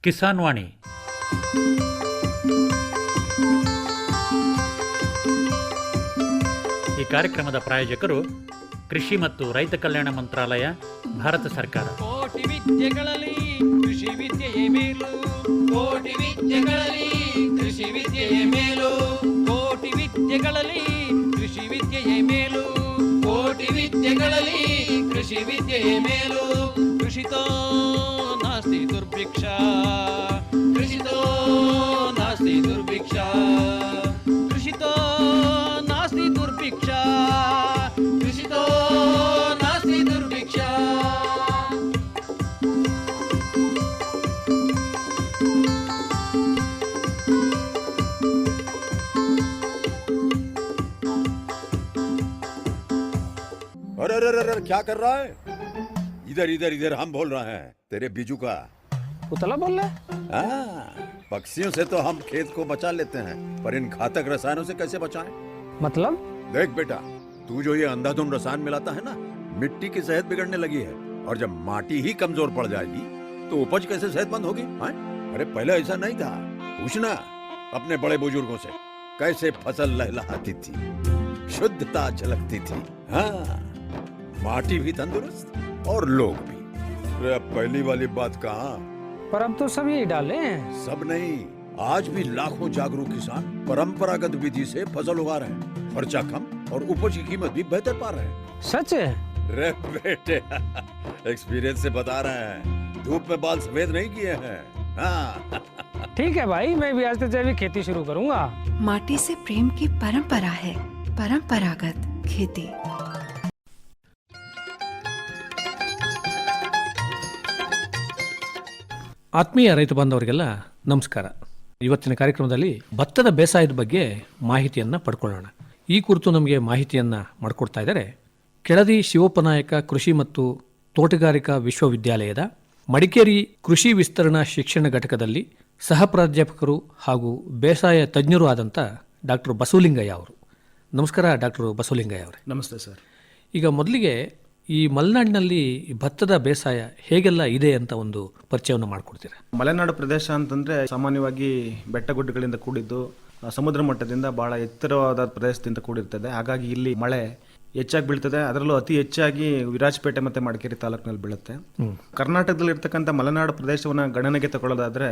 ಕಿಸಾನ್ ವಾಣಿ. ಈ ಕಾರ್ಯಕ್ರಮದ ಪ್ರಾಯೋಜಕರು ಕೃಷಿ ಮತ್ತು ರೈತ ಕಲ್ಯಾಣ ಮಂತ್ರಾಲಯ, ಭಾರತ ಸರ್ಕಾರ. ಕೋಟಿ ವಿದ್ಯೆಗಳಲ್ಲಿ ಕೃಷಿ ವಿದ್ಯೆಯೇ ಮೇಲು, ಕೋಟಿ ವಿದ್ಯೆಗಳಲ್ಲಿ ಕೃಷಿ ವಿದ್ಯೆಯೇ ಮೇಲು, ಕೋಟಿ ವಿದ್ಯೆಗಳಲ್ಲಿ ಕೃಷಿ ವಿದ್ಯೆಯೇ ಮೇಲು, ಕೋಟಿ ವಿದ್ಯೆಗಳಲ್ಲಿ ಕೃಷಿ ವಿದ್ಯೆಯೇ ಮೇಲು. ಕೃಷಿತೋ ನಾಸ್ತಿ ದುರ್ಭಿಕ್ಷ, ಕೃಷಿತೋ ನಾಸ್ತಿ ದುರ್ಭಿಕ್ಷ, ಕೃಷಿತೋ ನಾಸ್ತಿ ದುರ್ಭಿಕ್ಷ, ಕೃಷಿತೋ ನಾಸ್ತಿ ದುರ್ಭಿಕ್ಷ. अरे अरे अरे क्या कर रहा है? इधर इधर इधर हम बोल रहे हैं तेरे बीजू का. उतला बोल रहा है? हाँ, पक्षियों से तो हम खेत को बचा लेते हैं, पर इन घातक रसायनों से कैसे बचाएं? मतलब? देख बेटा, तू जो ये अंधाधुंध रसायन मिलाता है ना, मिट्टी की सेहत बिगड़ने लगी है. और जब माटी ही कमजोर पड़ जाएगी तो उपज कैसे सेहतमंद होगी? हाँ? अरे पहले ऐसा नहीं था. पूछना अपने बड़े बुजुर्गों से, कैसे फसल लहलहाती थी, शुद्धता झलकती थी. हाँ, माटी भी तंदुरुस्त और लोग भी. अरे अब पहली वाली बात कहाँ? पर अब तो सब यही डाले हैं. सब नहीं, आज भी लाखों जागरूक किसान परंपरागत विधि से फसल उगा रहे हैं. खर्चा कम और उपज की कीमत भी बेहतर पा रहे हैं. सच है? रे बेटे, एक्सपीरियंस से बता रहे हैं. धूप में बाल सफेद नहीं किए हैं. हाँ. ठीक है भाई, मैं भी आज से जैविक खेती शुरू करूंगा. माटी से प्रेम की परंपरा है. परंपरागत खेती. ಆತ್ಮೀಯ ರೈತ ಬಾಂಧವರಿಗೆಲ್ಲ ನಮಸ್ಕಾರ. ಇವತ್ತಿನ ಕಾರ್ಯಕ್ರಮದಲ್ಲಿ ಭತ್ತದ ಬೇಸಾಯದ ಬಗ್ಗೆ ಮಾಹಿತಿಯನ್ನು ಪಡ್ಕೊಳ್ಳೋಣ. ಈ ಕುರಿತು ನಮಗೆ ಮಾಹಿತಿಯನ್ನು ಮಾಡಿಕೊಡ್ತಾ ಇದ್ದಾರೆ ಕೆಳದಿ ಶಿವಪ್ಪನಾಯಕ ಕೃಷಿ ಮತ್ತು ತೋಟಗಾರಿಕಾ ವಿಶ್ವವಿದ್ಯಾಲಯದ ಮಡಿಕೇರಿ ಕೃಷಿ ವಿಸ್ತರಣಾ ಶಿಕ್ಷಣ ಘಟಕದಲ್ಲಿ ಸಹ ಪ್ರಾಧ್ಯಾಪಕರು ಹಾಗೂ ಬೇಸಾಯ ತಜ್ಞರು ಆದಂಥ ಡಾಕ್ಟರ್ ಬಸವಲಿಂಗಯ್ಯ ಅವರು. ನಮಸ್ಕಾರ ಡಾಕ್ಟರ್ ಬಸವಲಿಂಗಯ್ಯ ಅವರೇ. ನಮಸ್ತೆ ಸರ್. ಈಗ ಮೊದಲಿಗೆ ಈ ಮಲೆನಾಡಿನಲ್ಲಿ ಭತ್ತದ ಬೇಸಾಯ ಹೇಗೆಲ್ಲ ಇದೆ ಅಂತ ಒಂದು ಪರಿಚಯವನ್ನು ಮಾಡಿಕೊಡ್ತೀರಾ? ಮಲೆನಾಡು ಪ್ರದೇಶ ಅಂತಂದ್ರೆ ಸಾಮಾನ್ಯವಾಗಿ ಬೆಟ್ಟ ಗುಡ್ಡಗಳಿಂದ ಕೂಡಿದ್ದು, ಸಮುದ್ರ ಮಟ್ಟದಿಂದ ಬಹಳ ಎತ್ತರವಾದ ಪ್ರದೇಶದಿಂದ ಕೂಡಿರ್ತದೆ. ಹಾಗಾಗಿ ಇಲ್ಲಿ ಮಳೆ ಹೆಚ್ಚಾಗಿ ಬೀಳ್ತದೆ. ಅದರಲ್ಲೂ ಅತಿ ಹೆಚ್ಚಾಗಿ ವಿರಾಜಪೇಟೆ ಮತ್ತು ಮಡಿಕೇರಿ ತಾಲೂಕಿನಲ್ಲಿ ಬೀಳುತ್ತೆ. ಕರ್ನಾಟಕದಲ್ಲಿ ಇರ್ತಕ್ಕಂಥ ಮಲೆನಾಡು ಪ್ರದೇಶವನ್ನು ಗಣನೆಗೆ ತಗೊಳ್ಳೋದಾದ್ರೆ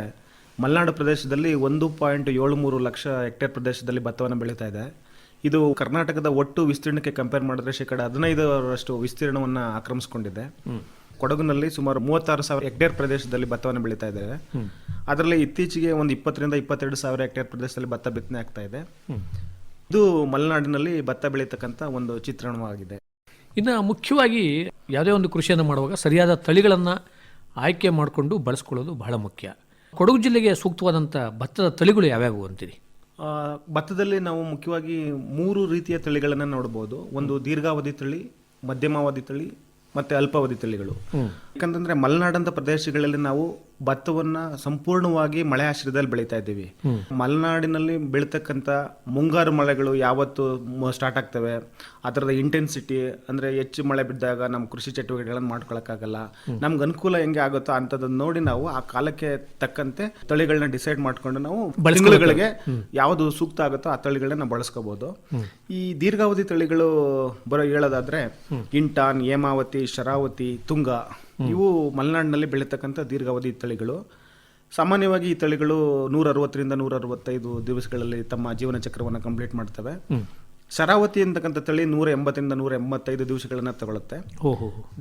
ಮಲೆನಾಡು ಪ್ರದೇಶದಲ್ಲಿ 1.73 ಲಕ್ಷ ಹೆಕ್ಟೇರ್ ಪ್ರದೇಶದಲ್ಲಿ ಭತ್ತವನ್ನು ಬೆಳೀತಾ ಇದೆ. ಇದು ಕರ್ನಾಟಕದ ಒಟ್ಟು ವಿಸ್ತೀರ್ಣಕ್ಕೆ ಕಂಪೇರ್ ಮಾಡಿದ್ರೆ ಶೇಕಡ 15% ವಿಸ್ತೀರ್ಣವನ್ನು ಆಕ್ರಮಿಸಿಕೊಂಡಿದೆ. ಕೊಡಗಿನಲ್ಲಿ ಸುಮಾರು 36,000 ಹೆಕ್ಟೇರ್ ಪ್ರದೇಶದಲ್ಲಿ ಭತ್ತವನ್ನು ಬೆಳೀತಾ ಇದ್ದಾರೆ. ಅದರಲ್ಲಿ ಇತ್ತೀಚೆಗೆ ಒಂದು 20,000 ರಿಂದ 22,000 ಹೆಕ್ಟೇರ್ ಪ್ರದೇಶದಲ್ಲಿ ಭತ್ತ ಬಿತ್ತನೆ ಆಗ್ತಾ ಇದೆ. ಇದು ಮಲೆನಾಡಿನಲ್ಲಿ ಭತ್ತ ಬೆಳೀತಕ್ಕಂಥ ಒಂದು ಚಿತ್ರಣವಾಗಿದೆ. ಇನ್ನು ಮುಖ್ಯವಾಗಿ ಯಾವುದೇ ಒಂದು ಕೃಷಿಯನ್ನು ಮಾಡುವಾಗ ಸರಿಯಾದ ತಳಿಗಳನ್ನು ಆಯ್ಕೆ ಮಾಡಿಕೊಂಡು ಬಳಸ್ಕೊಳ್ಳೋದು ಬಹಳ ಮುಖ್ಯ. ಕೊಡಗು ಜಿಲ್ಲೆಗೆ ಸೂಕ್ತವಾದಂಥ ಭತ್ತದ ತಳಿಗಳು ಯಾವ್ಯಾವು ಅಂತೀರಿ? ಭತ್ತದಲ್ಲಿ ನಾವು ಮುಖ್ಯವಾಗಿ 3 ರೀತಿಯ ತಳಿಗಳನ್ನು ನೋಡ್ಬೋದು. ಒಂದು ದೀರ್ಘಾವಧಿ ತಳಿ, ಮಧ್ಯಮಾವಧಿ ತಳಿ ಮತ್ತು ಅಲ್ಪಾವಧಿ ತಳಿಗಳು. ಯಾಕಂತಂದ್ರೆ ಮಲೆನಾಡಂತ ಪ್ರದೇಶಗಳಲ್ಲಿ ನಾವು ಭತ್ತವನ್ನ ಸಂಪೂರ್ಣವಾಗಿ ಮಳೆ ಆಶ್ರಯದಲ್ಲಿ ಬೆಳೀತಾ ಇದ್ದೀವಿ. ಮಲೆನಾಡಿನಲ್ಲಿ ಬೆಳೀತಕ್ಕಂಥ ಮುಂಗಾರು ಮಳೆಗಳು ಯಾವತ್ತು ಸ್ಟಾರ್ಟ್ ಆಗ್ತವೆ, ಅದರದ ಇಂಟೆನ್ಸಿಟಿ ಅಂದ್ರೆ ಹೆಚ್ಚು ಮಳೆ ಬಿದ್ದಾಗ ನಮ್ಮ ಕೃಷಿ ಚಟುವಟಿಕೆಗಳನ್ನು ಮಾಡ್ಕೊಳಕ್ಕಾಗಲ್ಲ. ನಮ್ಗೆ ಅನುಕೂಲ ಹೆಂಗೆ ಆಗುತ್ತೋ ಅಂಥದ್ದನ್ನು ನೋಡಿ ನಾವು ಆ ಕಾಲಕ್ಕೆ ತಕ್ಕಂತೆ ತಳಿಗಳನ್ನ ಡಿಸೈಡ್ ಮಾಡ್ಕೊಂಡು ನಾವು ತಿಂಗಳುಗಳಿಗೆ ಯಾವುದು ಸೂಕ್ತ ಆಗುತ್ತೋ ಆ ತಳಿಗಳನ್ನ ನಾವು ಬಳಸ್ಕೋಬಹುದು. ಈ ದೀರ್ಘಾವಧಿ ತಳಿಗಳು ಹೇಳೋದಾದ್ರೆ ಇಂಟಾನ್, ಹೇಮಾವತಿ, ಶರಾವತಿ, ತುಂಗ ಇವು ಮಲೆನಾಡಿನಲ್ಲಿ ಬೆಳೀತಕ್ಕಂಥ ದೀರ್ಘಾವಧಿ ತಳಿಗಳು. ಸಾಮಾನ್ಯವಾಗಿ ಈ ತಳಿಗಳು 160 ರಿಂದ 165 ದಿವಸಗಳಲ್ಲಿ ತಮ್ಮ ಜೀವನ ಚಕ್ರವನ್ನು ಕಂಪ್ಲೀಟ್ ಮಾಡ್ತವೆ. ಶರಾವತಿ ಅಂತಕ್ಕಂಥ ತಳಿ 180 ರಿಂದ 185 ದಿವಸಗಳನ್ನ ತಗೊಳುತ್ತೆ.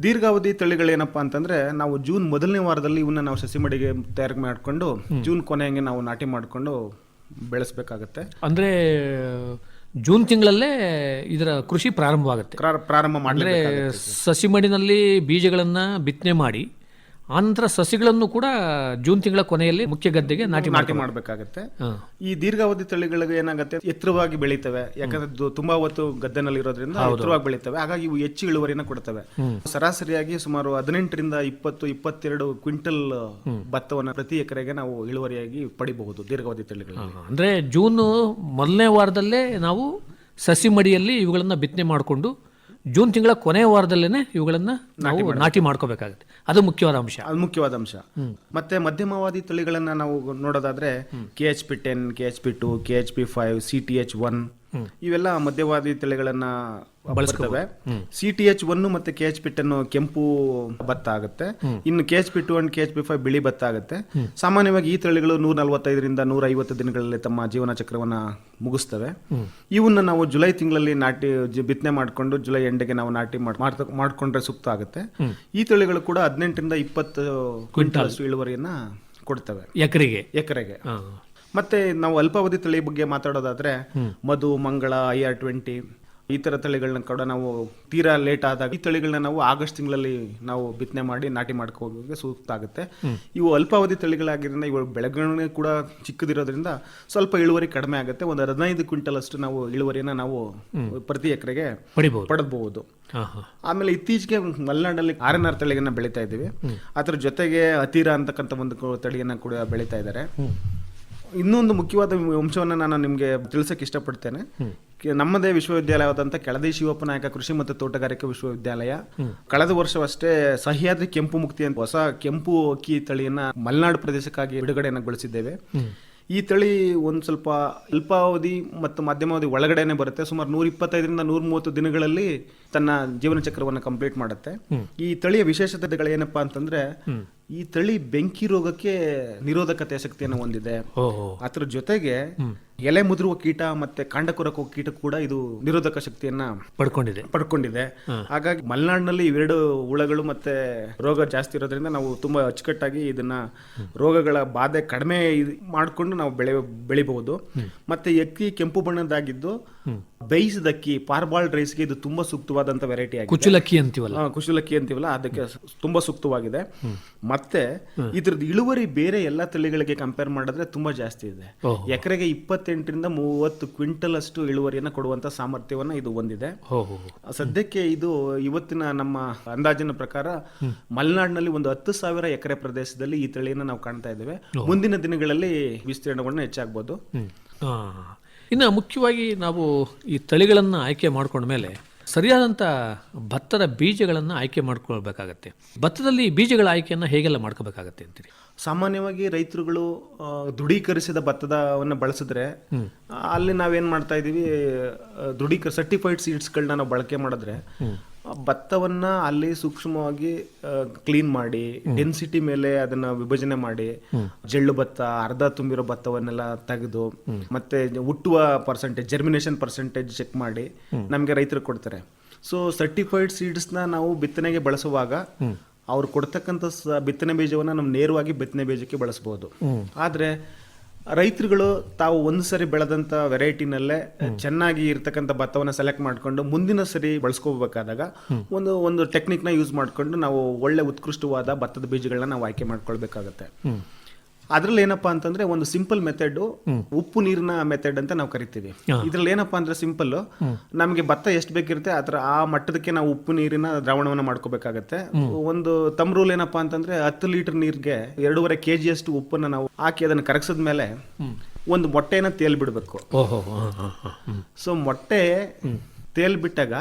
ದೀರ್ಘಾವಧಿ ತಳಿಗಳೇನಪ್ಪಾ ಅಂತಂದ್ರೆ ನಾವು ಜೂನ್ ಮೊದಲನೇ ವಾರದಲ್ಲಿ ಇವನ್ನ ನಾವು ಸಸಿ ಮಡಿಗೆ ತಯಾರು ಮಾಡಿಕೊಂಡು ಜೂನ್ ಕೊನೆಗೆ ನಾವು ನಾಟಿ ಮಾಡಿಕೊಂಡು ಬೆಳೆಸಬೇಕಾಗತ್ತೆ. ಅಂದ್ರೆ ಜೂನ್ ತಿಂಗಳಲ್ಲೇ ಇದರ ಕೃಷಿ ಪ್ರಾರಂಭ ಮಾಡಿದ್ರೆ ಸಸಿ ಮಡಿನಲ್ಲಿ ಬೀಜಗಳನ್ನು ಬಿತ್ತನೆ ಮಾಡಿ ಆನಂತರ ಸಸಿಗಳನ್ನು ಕೂಡ ಜೂನ್ ತಿಂಗಳ ಕೊನೆಯಲ್ಲಿ ಮುಖ್ಯ ಗದ್ದೆಗೆ ನಾಟಿ ಮಾಡಬೇಕಾಗತ್ತೆ. ಈ ದೀರ್ಘಾವಧಿ ತಳಿಗಳಿಗೆ ಏನಾಗುತ್ತೆ, ಎತ್ತರವಾಗಿ ಬೆಳೀತವೆ. ಯಾಕಂದ್ರೆ ತುಂಬಾ ಹೊತ್ತು ಗದ್ದೆನಲ್ಲಿ ಇರೋದ್ರಿಂದ ಎತ್ತರವಾಗಿ ಬೆಳೀತವೆ. ಹಾಗಾಗಿ ಇವು ಹೆಚ್ಚು ಇಳುವರಿನ ಕೊಡ್ತವೆ. ಸರಾಸರಿಯಾಗಿ ಸುಮಾರು 18 ರಿಂದ 20-22 ಕ್ವಿಂಟಲ್ ಭತ್ತವನ್ನು ಪ್ರತಿ ಎಕರೆಗೆ ನಾವು ಇಳುವರಿಯಾಗಿ ಪಡಿಬಹುದು ದೀರ್ಘಾವಧಿ ತಳಿಗಳು. ಅಂದ್ರೆ ಜೂನ್ ಮೊದಲನೇ ವಾರದಲ್ಲೇ ನಾವು ಸಸಿ ಮಡಿಯಲ್ಲಿ ಇವುಗಳನ್ನ ಬಿತ್ತನೆ ಮಾಡಿಕೊಂಡು ಜೂನ್ ತಿಂಗಳ ಕೊನೆಯ ವಾರದಲ್ಲೇನೆ ಇವುಗಳನ್ನ ನಾವು ನಾಟಿ ಮಾಡ್ಕೋಬೇಕಾಗುತ್ತೆ. ಅದು ಮುಖ್ಯವಾದ ಅಂಶ. ಅದು ಮುಖ್ಯವಾದ ಅಂಶ. ಮತ್ತೆ ಮಧ್ಯಮಾವಧಿ ತಳಿಗಳನ್ನ ನಾವು ನೋಡೋದಾದ್ರೆ KHP10, KHP2, KHP5, CTH1 ಇವೆಲ್ಲ ಮಧ್ಯವಾದಿ ತಳಿಗಳನ್ನ ಬಳಸ್ತವೆ. CTH1 ಮತ್ತೆ KHP10 ಕೆಂಪು ಭತ್ತ ಆಗುತ್ತೆ. ಇನ್ನು KHP2 ಅಂಡ್ KHP5 ಬಿಳಿ ಭತ್ತ ಆಗುತ್ತೆ. ಸಾಮಾನ್ಯವಾಗಿ ಈ ತಳಿಗಳು 145ರಿಂದ 150 ದಿನಗಳಲ್ಲಿ ತಮ್ಮ ಜೀವನ ಚಕ್ರವನ್ನ ಮುಗಿಸ್ತವೆ. ಇವನ್ನ ನಾವು ಜುಲೈ ತಿಂಗಳಲ್ಲಿ ಬಿತ್ತನೆ ಮಾಡಿಕೊಂಡು ಜುಲೈ ಎಂಡಿಗೆ ನಾವು ನಾಟಿ ಮಾಡ್ಕೊಂಡ್ರೆ ಸೂಕ್ತ ಆಗುತ್ತೆ. ಈ ತಳಿಗಳು ಕೂಡ 18ರಿಂದ 20 ಕ್ವಿಂಟಾಲ್ ಇಳುವರಿಯನ್ನ ಕೊಡ್ತವೆ ಎಕರೆಗೆ. ಮತ್ತೆ ನಾವು ಅಲ್ಪಾವಧಿ ತಳಿ ಬಗ್ಗೆ ಮಾತಾಡೋದಾದ್ರೆ ಮಧು, ಮಂಗಳ, IR20 ಈ ತರ ತಳಿಗಳನ್ನ ಕೂಡ ನಾವು ತೀರಾ ಲೇಟ್ ಆದಾಗ ಈ ತಳಿಗಳನ್ನ ನಾವು ಆಗಸ್ಟ್ ತಿಂಗಳಲ್ಲಿ ನಾವು ಬಿತ್ತನೆ ಮಾಡಿ ನಾಟಿ ಮಾಡ್ಕೋಕೆ ಸೂಕ್ತ ಆಗುತ್ತೆ. ಇವು ಅಲ್ಪಾವಧಿ ತಳಿಗಳಾಗಿರೋದ್ರಿಂದ ಇವು ಬೆಳವಣಿಗೆ ಕೂಡ ಚಿಕ್ಕದಿರೋದ್ರಿಂದ ಸ್ವಲ್ಪ ಇಳುವರಿ ಕಡಿಮೆ ಆಗುತ್ತೆ. ಒಂದು 15 ಕ್ವಿಂಟಲ್ ಅಷ್ಟು ನಾವು ಇಳುವರಿಯನ್ನ ನಾವು ಪ್ರತಿ ಎಕರೆಗೆ ಪಡೆದಬಹುದು. ಆಮೇಲೆ ಇತ್ತೀಚೆಗೆ ಮಲೆನಾಡಲ್ಲಿ RNR ತಳಿಗಳನ್ನ ಬೆಳೀತಾ ಇದ್ದೀವಿ. ಅದರ ಜೊತೆಗೆ ಹತೀರಾ ಅಂತಕ್ಕಂಥ ಒಂದು ತಳಿಯನ್ನ ಕೂಡ ಬೆಳೀತಾ ಇದ್ದಾರೆ. ಇನ್ನೊಂದು ಮುಖ್ಯವಾದ ಅಂಶವನ್ನು ನಾನು ನಿಮಗೆ ತಿಳಿಸಕ್ಕೆ ಇಷ್ಟಪಡ್ತೇನೆ. ನಮ್ಮದೇ ವಿಶ್ವವಿದ್ಯಾಲಯವಾದಂಥ ಕೆಳದಿ ಶಿವಪ್ಪನಾಯಕ ಕೃಷಿ ಮತ್ತು ತೋಟಗಾರಿಕೆ ವಿಶ್ವವಿದ್ಯಾಲಯ ಕಳೆದ ವರ್ಷವಷ್ಟೇ ಸಹ್ಯಾದ್ರಿ ಕೆಂಪು ಮುಕ್ತಿ ಅಂತ ಹೊಸ ಕೆಂಪು ಅಕ್ಕಿ ತಳಿಯನ್ನ ಮಲೆನಾಡು ಪ್ರದೇಶಕ್ಕಾಗಿ ಬಿಡುಗಡೆಗೊಳಿಸಿದ್ದೇವೆ. ಈ ತಳಿ ಒಂದು ಸ್ವಲ್ಪ ಅಲ್ಪಾವಧಿ ಮತ್ತು ಮಧ್ಯಮಾವಧಿ ಒಳಗಡೆನೆ ಬರುತ್ತೆ. ಸುಮಾರು 125ರಿಂದ 130 ದಿನಗಳಲ್ಲಿ ತನ್ನ ಜೀವನ ಚಕ್ರವನ್ನು ಕಂಪ್ಲೀಟ್ ಮಾಡುತ್ತೆ. ಈ ತಳಿಯ ವಿಶೇಷತೆಗಳೇನಪ್ಪಾ ಅಂತಂದ್ರೆ ಈ ತಳಿ ಬೆಂಕಿ ರೋಗಕ್ಕೆ ನಿರೋಧಕತೆ ಶಕ್ತಿಯನ್ನು ಹೊಂದಿದೆ. ಅದರ ಜೊತೆಗೆ ಎಲೆ ಮುದುರುವ ಕೀಟ ಮತ್ತೆ ಕಾಂಡ ಕೊರಕುವ ಕೀಟ ಕೂಡ ಇದು ನಿರೋಧಕ ಶಕ್ತಿಯನ್ನ ಪಡ್ಕೊಂಡಿದೆ. ಹಾಗಾಗಿ ಮಲೆನಾಡಿನಲ್ಲಿ ಇವೆರಡು ಹುಳಗಳು ಮತ್ತೆ ರೋಗ ಜಾಸ್ತಿ ಇರೋದ್ರಿಂದ ನಾವು ತುಂಬಾ ಅಚ್ಚುಕಟ್ಟಾಗಿ ಇದನ್ನ ರೋಗಗಳ ಬಾಧೆ ಕಡಿಮೆ ಮಾಡಿಕೊಂಡು ನಾವು ಬೆಳಿಬಹುದು. ಮತ್ತೆ ಅಕ್ಕಿ ಕೆಂಪು ಬಣ್ಣದಾಗಿದ್ದು ಬೇಯಿಸಿದ ಅಕ್ಕಿ ಪಾರ್ಬಾಲ್ಡ್ ರೈಸ್ಗೆ ಇದು ತುಂಬಾ ಸೂಕ್ತವಾದಂತ ವೆರೈಟಿ ಆಗಿದೆ. ಕುಶಲಕ್ಕಿ ಅಂತೀವಲ್ಲ ಅದಕ್ಕೆ ತುಂಬಾ ಸೂಕ್ತವಾಗಿದೆ. ಮತ್ತೆ ಇದ್ರದ್ದು ಇಳುವರಿ ಬೇರೆ ಎಲ್ಲಾ ತಳಿಗಳಿಗೆ ಕಂಪೇರ್ ಮಾಡಿದ್ರೆ ತುಂಬಾ ಜಾಸ್ತಿ ಇದೆ. ಎಕರೆಗೆ 28ರಿಂದ 30 ಕ್ವಿಂಟಲ್ ಅಷ್ಟು ಇಳುವರಿಯನ್ನ ಕೊಡುವಂತ ಸಾಮರ್ಥ್ಯವನ್ನ ಇದು ಹೊಂದಿದೆ. ಸದ್ಯಕ್ಕೆ ಇದು ಇವತ್ತಿನ ನಮ್ಮ ಅಂದಾಜಿನ ಪ್ರಕಾರ ಮಲೆನಾಡಿನಲ್ಲಿ ಒಂದು 10,000 ಎಕರೆ ಪ್ರದೇಶದಲ್ಲಿ ಈ ತಳಿಯನ್ನ ನಾವು ಕಾಣ್ತಾ ಇದ್ದೇವೆ. ಮುಂದಿನ ದಿನಗಳಲ್ಲಿ ವಿಸ್ತೀರ್ಣವನ್ನು ಹೆಚ್ಚಾಗಬಹುದು. ಇನ್ನು ಮುಖ್ಯವಾಗಿ ನಾವು ಈ ತಳಿಗಳನ್ನು ಆಯ್ಕೆ ಮಾಡ್ಕೊಂಡ ಮೇಲೆ ಸರಿಯಾದಂಥ ಭತ್ತದ ಬೀಜಗಳನ್ನು ಆಯ್ಕೆ ಮಾಡ್ಕೊಳ್ಬೇಕಾಗತ್ತೆ. ಭತ್ತದಲ್ಲಿ ಬೀಜಗಳ ಆಯ್ಕೆಯನ್ನು ಹೇಗೆಲ್ಲ ಮಾಡ್ಕೋಬೇಕಾಗತ್ತೆ ಅಂತೀರಿ? ಸಾಮಾನ್ಯವಾಗಿ ರೈತರುಗಳು ದೃಢೀಕರಿಸಿದ ಭತ್ತದವನ್ನು ಬಳಸಿದ್ರೆ ಅಲ್ಲಿ ನಾವೇನ್ ಮಾಡ್ತಾ ಇದೀವಿ, ಸರ್ಟಿಫೈಡ್ ಸೀಡ್ಸ್ಗಳನ್ನ ನಾವು ಬಳಕೆ ಮಾಡಿದ್ರೆ ಭತ್ತವನ್ನ ಅಲ್ಲಿ ಸೂಕ್ಷ್ಮವಾಗಿ ಕ್ಲೀನ್ ಮಾಡಿ ಡೆನ್ಸಿಟಿ ಮೇಲೆ ಅದನ್ನ ವಿಭಜನೆ ಮಾಡಿ ಜಳ್ಳು ಭತ್ತ, ಅರ್ಧ ತುಂಬಿರೋ ಭತ್ತವನ್ನೆಲ್ಲ ತೆಗೆದು ಮತ್ತೆ ಹುಟ್ಟುವ ಜರ್ಮಿನೇಷನ್ ಪರ್ಸೆಂಟೇಜ್ ಚೆಕ್ ಮಾಡಿ ನಮ್ಗೆ ರೈತರು ಕೊಡ್ತಾರೆ. ಸೊ ಸರ್ಟಿಫೈಡ್ ಸೀಡ್ಸ್ನ ನಾವು ಬಿತ್ತನೆಗೆ ಬಳಸುವಾಗ ಅವ್ರು ಕೊಡ್ತಕ್ಕಂಥ ಬಿತ್ತನೆ ಬೀಜವನ್ನ ನಾವು ನೇರವಾಗಿ ಬಿತ್ತನೆ ಬೀಜಕ್ಕೆ ಬಳಸಬಹುದು. ಆದ್ರೆ ರೈತರುಗಳು ತಾವು ಒಂದು ಸರಿ ಬೆಳೆದಂತ ವೆರೈಟಿನಲ್ಲೇ ಚೆನ್ನಾಗಿ ಇರ್ತಕ್ಕಂಥ ಭತ್ತವನ್ನ ಸೆಲೆಕ್ಟ್ ಮಾಡ್ಕೊಂಡು ಮುಂದಿನ ಸರಿ ಬಳಸ್ಕೋಬೇಕಾದಾಗ ಒಂದು ಟೆಕ್ನಿಕ್ ನ ಯೂಸ್ ಮಾಡ್ಕೊಂಡು ನಾವು ಒಳ್ಳೆ ಉತ್ಕೃಷ್ಟವಾದ ಭತ್ತದ ಬೀಜಗಳನ್ನ ನಾವು ಆಯ್ಕೆ ಮಾಡ್ಕೊಳ್ಬೇಕಾಗತ್ತೆ. ಅದ್ರಲ್ಲಿ ಏನಪ್ಪಾ ಅಂತಂದ್ರೆ ಒಂದು ಸಿಂಪಲ್ ಮೆಥಡ್, ಉಪ್ಪು ನೀರಿನ ಮೆಥಡ್ ಅಂತ ನಾವು ಕರಿತೀವಿ. ಇದ್ರಲ್ಲಿ ಏನಪ್ಪಾ ಅಂದ್ರೆ ಸಿಂಪಲ್, ನಮಗೆ ಭತ್ತ ಎಷ್ಟು ಬೇಕಿರುತ್ತೆ ಆ ಮಟ್ಟದಕ್ಕೆ ನಾವು ಉಪ್ಪು ನೀರಿನ ದ್ರಾವಣವನ್ನ ಮಾಡ್ಕೋಬೇಕಾಗತ್ತೆ. ಒಂದು ತಮ್ ರೂಲ್ ಏನಪ್ಪಾ ಅಂತಂದ್ರೆ 10 ಲೀಟರ್ ನೀರ್ಗೆ 2.5 kg ಅಷ್ಟು ಉಪ್ಪನ್ನ ನಾವು ಹಾಕಿ ಅದನ್ನ ಕರಗಿಸಿದ ಮೇಲೆ ಒಂದು ಮೊಟ್ಟೆನ ತೇಲ್ ಬಿಡ್ಬೇಕು. ಸೊ ಮೊಟ್ಟೆ ತೇಲ್ ಬಿಟ್ಟಾಗ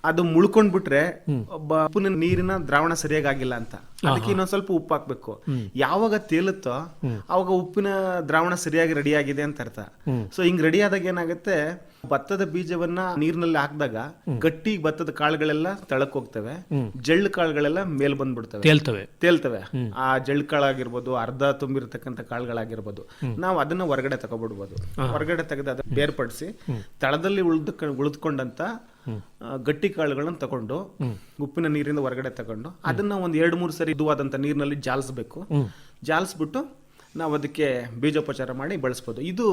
ಅದು ಮುಳ್ಕೊಂಡ್ಬಿಟ್ರೆ ಉಪ್ಪಿನ ನೀರಿನ ದ್ರಾವಣ ಸರಿಯಾಗಿ ಆಗಿಲ್ಲ ಅಂತ, ಅದಕ್ಕೆ ಇನ್ನೊಂದ್ ಸ್ವಲ್ಪ ಉಪ್ಪು ಹಾಕ್ಬೇಕು. ಯಾವಾಗ ತೇಲುತ್ತೋ ಅವಾಗ ಉಪ್ಪಿನ ದ್ರಾವಣ ಸರಿಯಾಗಿ ರೆಡಿ ಆಗಿದೆ ಅಂತ ಅರ್ಥ. ಸೊ ಹಿಂಗ್ ರೆಡಿ ಆದಾಗ ಏನಾಗುತ್ತೆ, ಭತ್ತದ ಬೀಜವನ್ನ ನೀರಿನಲ್ಲಿ ಹಾಕಿದಾಗ ಗಟ್ಟಿ ಭತ್ತದ ಕಾಳುಗಳೆಲ್ಲ ತಳಕ್ ಹೋಗ್ತವೆ, ಜಳ್ಳು ಕಾಳುಗಳೆಲ್ಲ ಮೇಲ್ ಬಂದ್ಬಿಡ್ತವೆ, ತೇಲ್ತವೆ. ಆ ಜಳ್ಳು ಕಾಳಾಗಿರ್ಬೋದು, ಅರ್ಧ ತುಂಬಿರ್ತಕ್ಕಂಥ ಕಾಳುಗಳಾಗಿರ್ಬೋದು, ನಾವು ಅದನ್ನ ಹೊರಗಡೆ ತಗೊಬಿಡ್ಬೋದು. ಹೊರಗಡೆ ತೆಗೆದು ಅದನ್ನ ಬೇರ್ಪಡಿಸಿ ತಳದಲ್ಲಿ ಉಳಿದುಕೊಂಡಂತ ಗಟ್ಟಿ ಕಾಳುಗಳನ್ನ ತಗೊಂಡು ಉಪ್ಪಿನ ನೀರಿಂದ ಹೊರಗಡೆ ತಗೊಂಡು ಅದನ್ನ ಒಂದ್ 2-3 ಸರಿ ಇದುವಾದಂತ ನೀರಿನಲ್ಲಿ ಜಾಲಿಸ್ಬಿಟ್ಟು ನಾವು ಅದಕ್ಕೆ ಬೀಜೋಪಚಾರ ಮಾಡಿ ಬಳಸ್ಬೋದು. ಇದು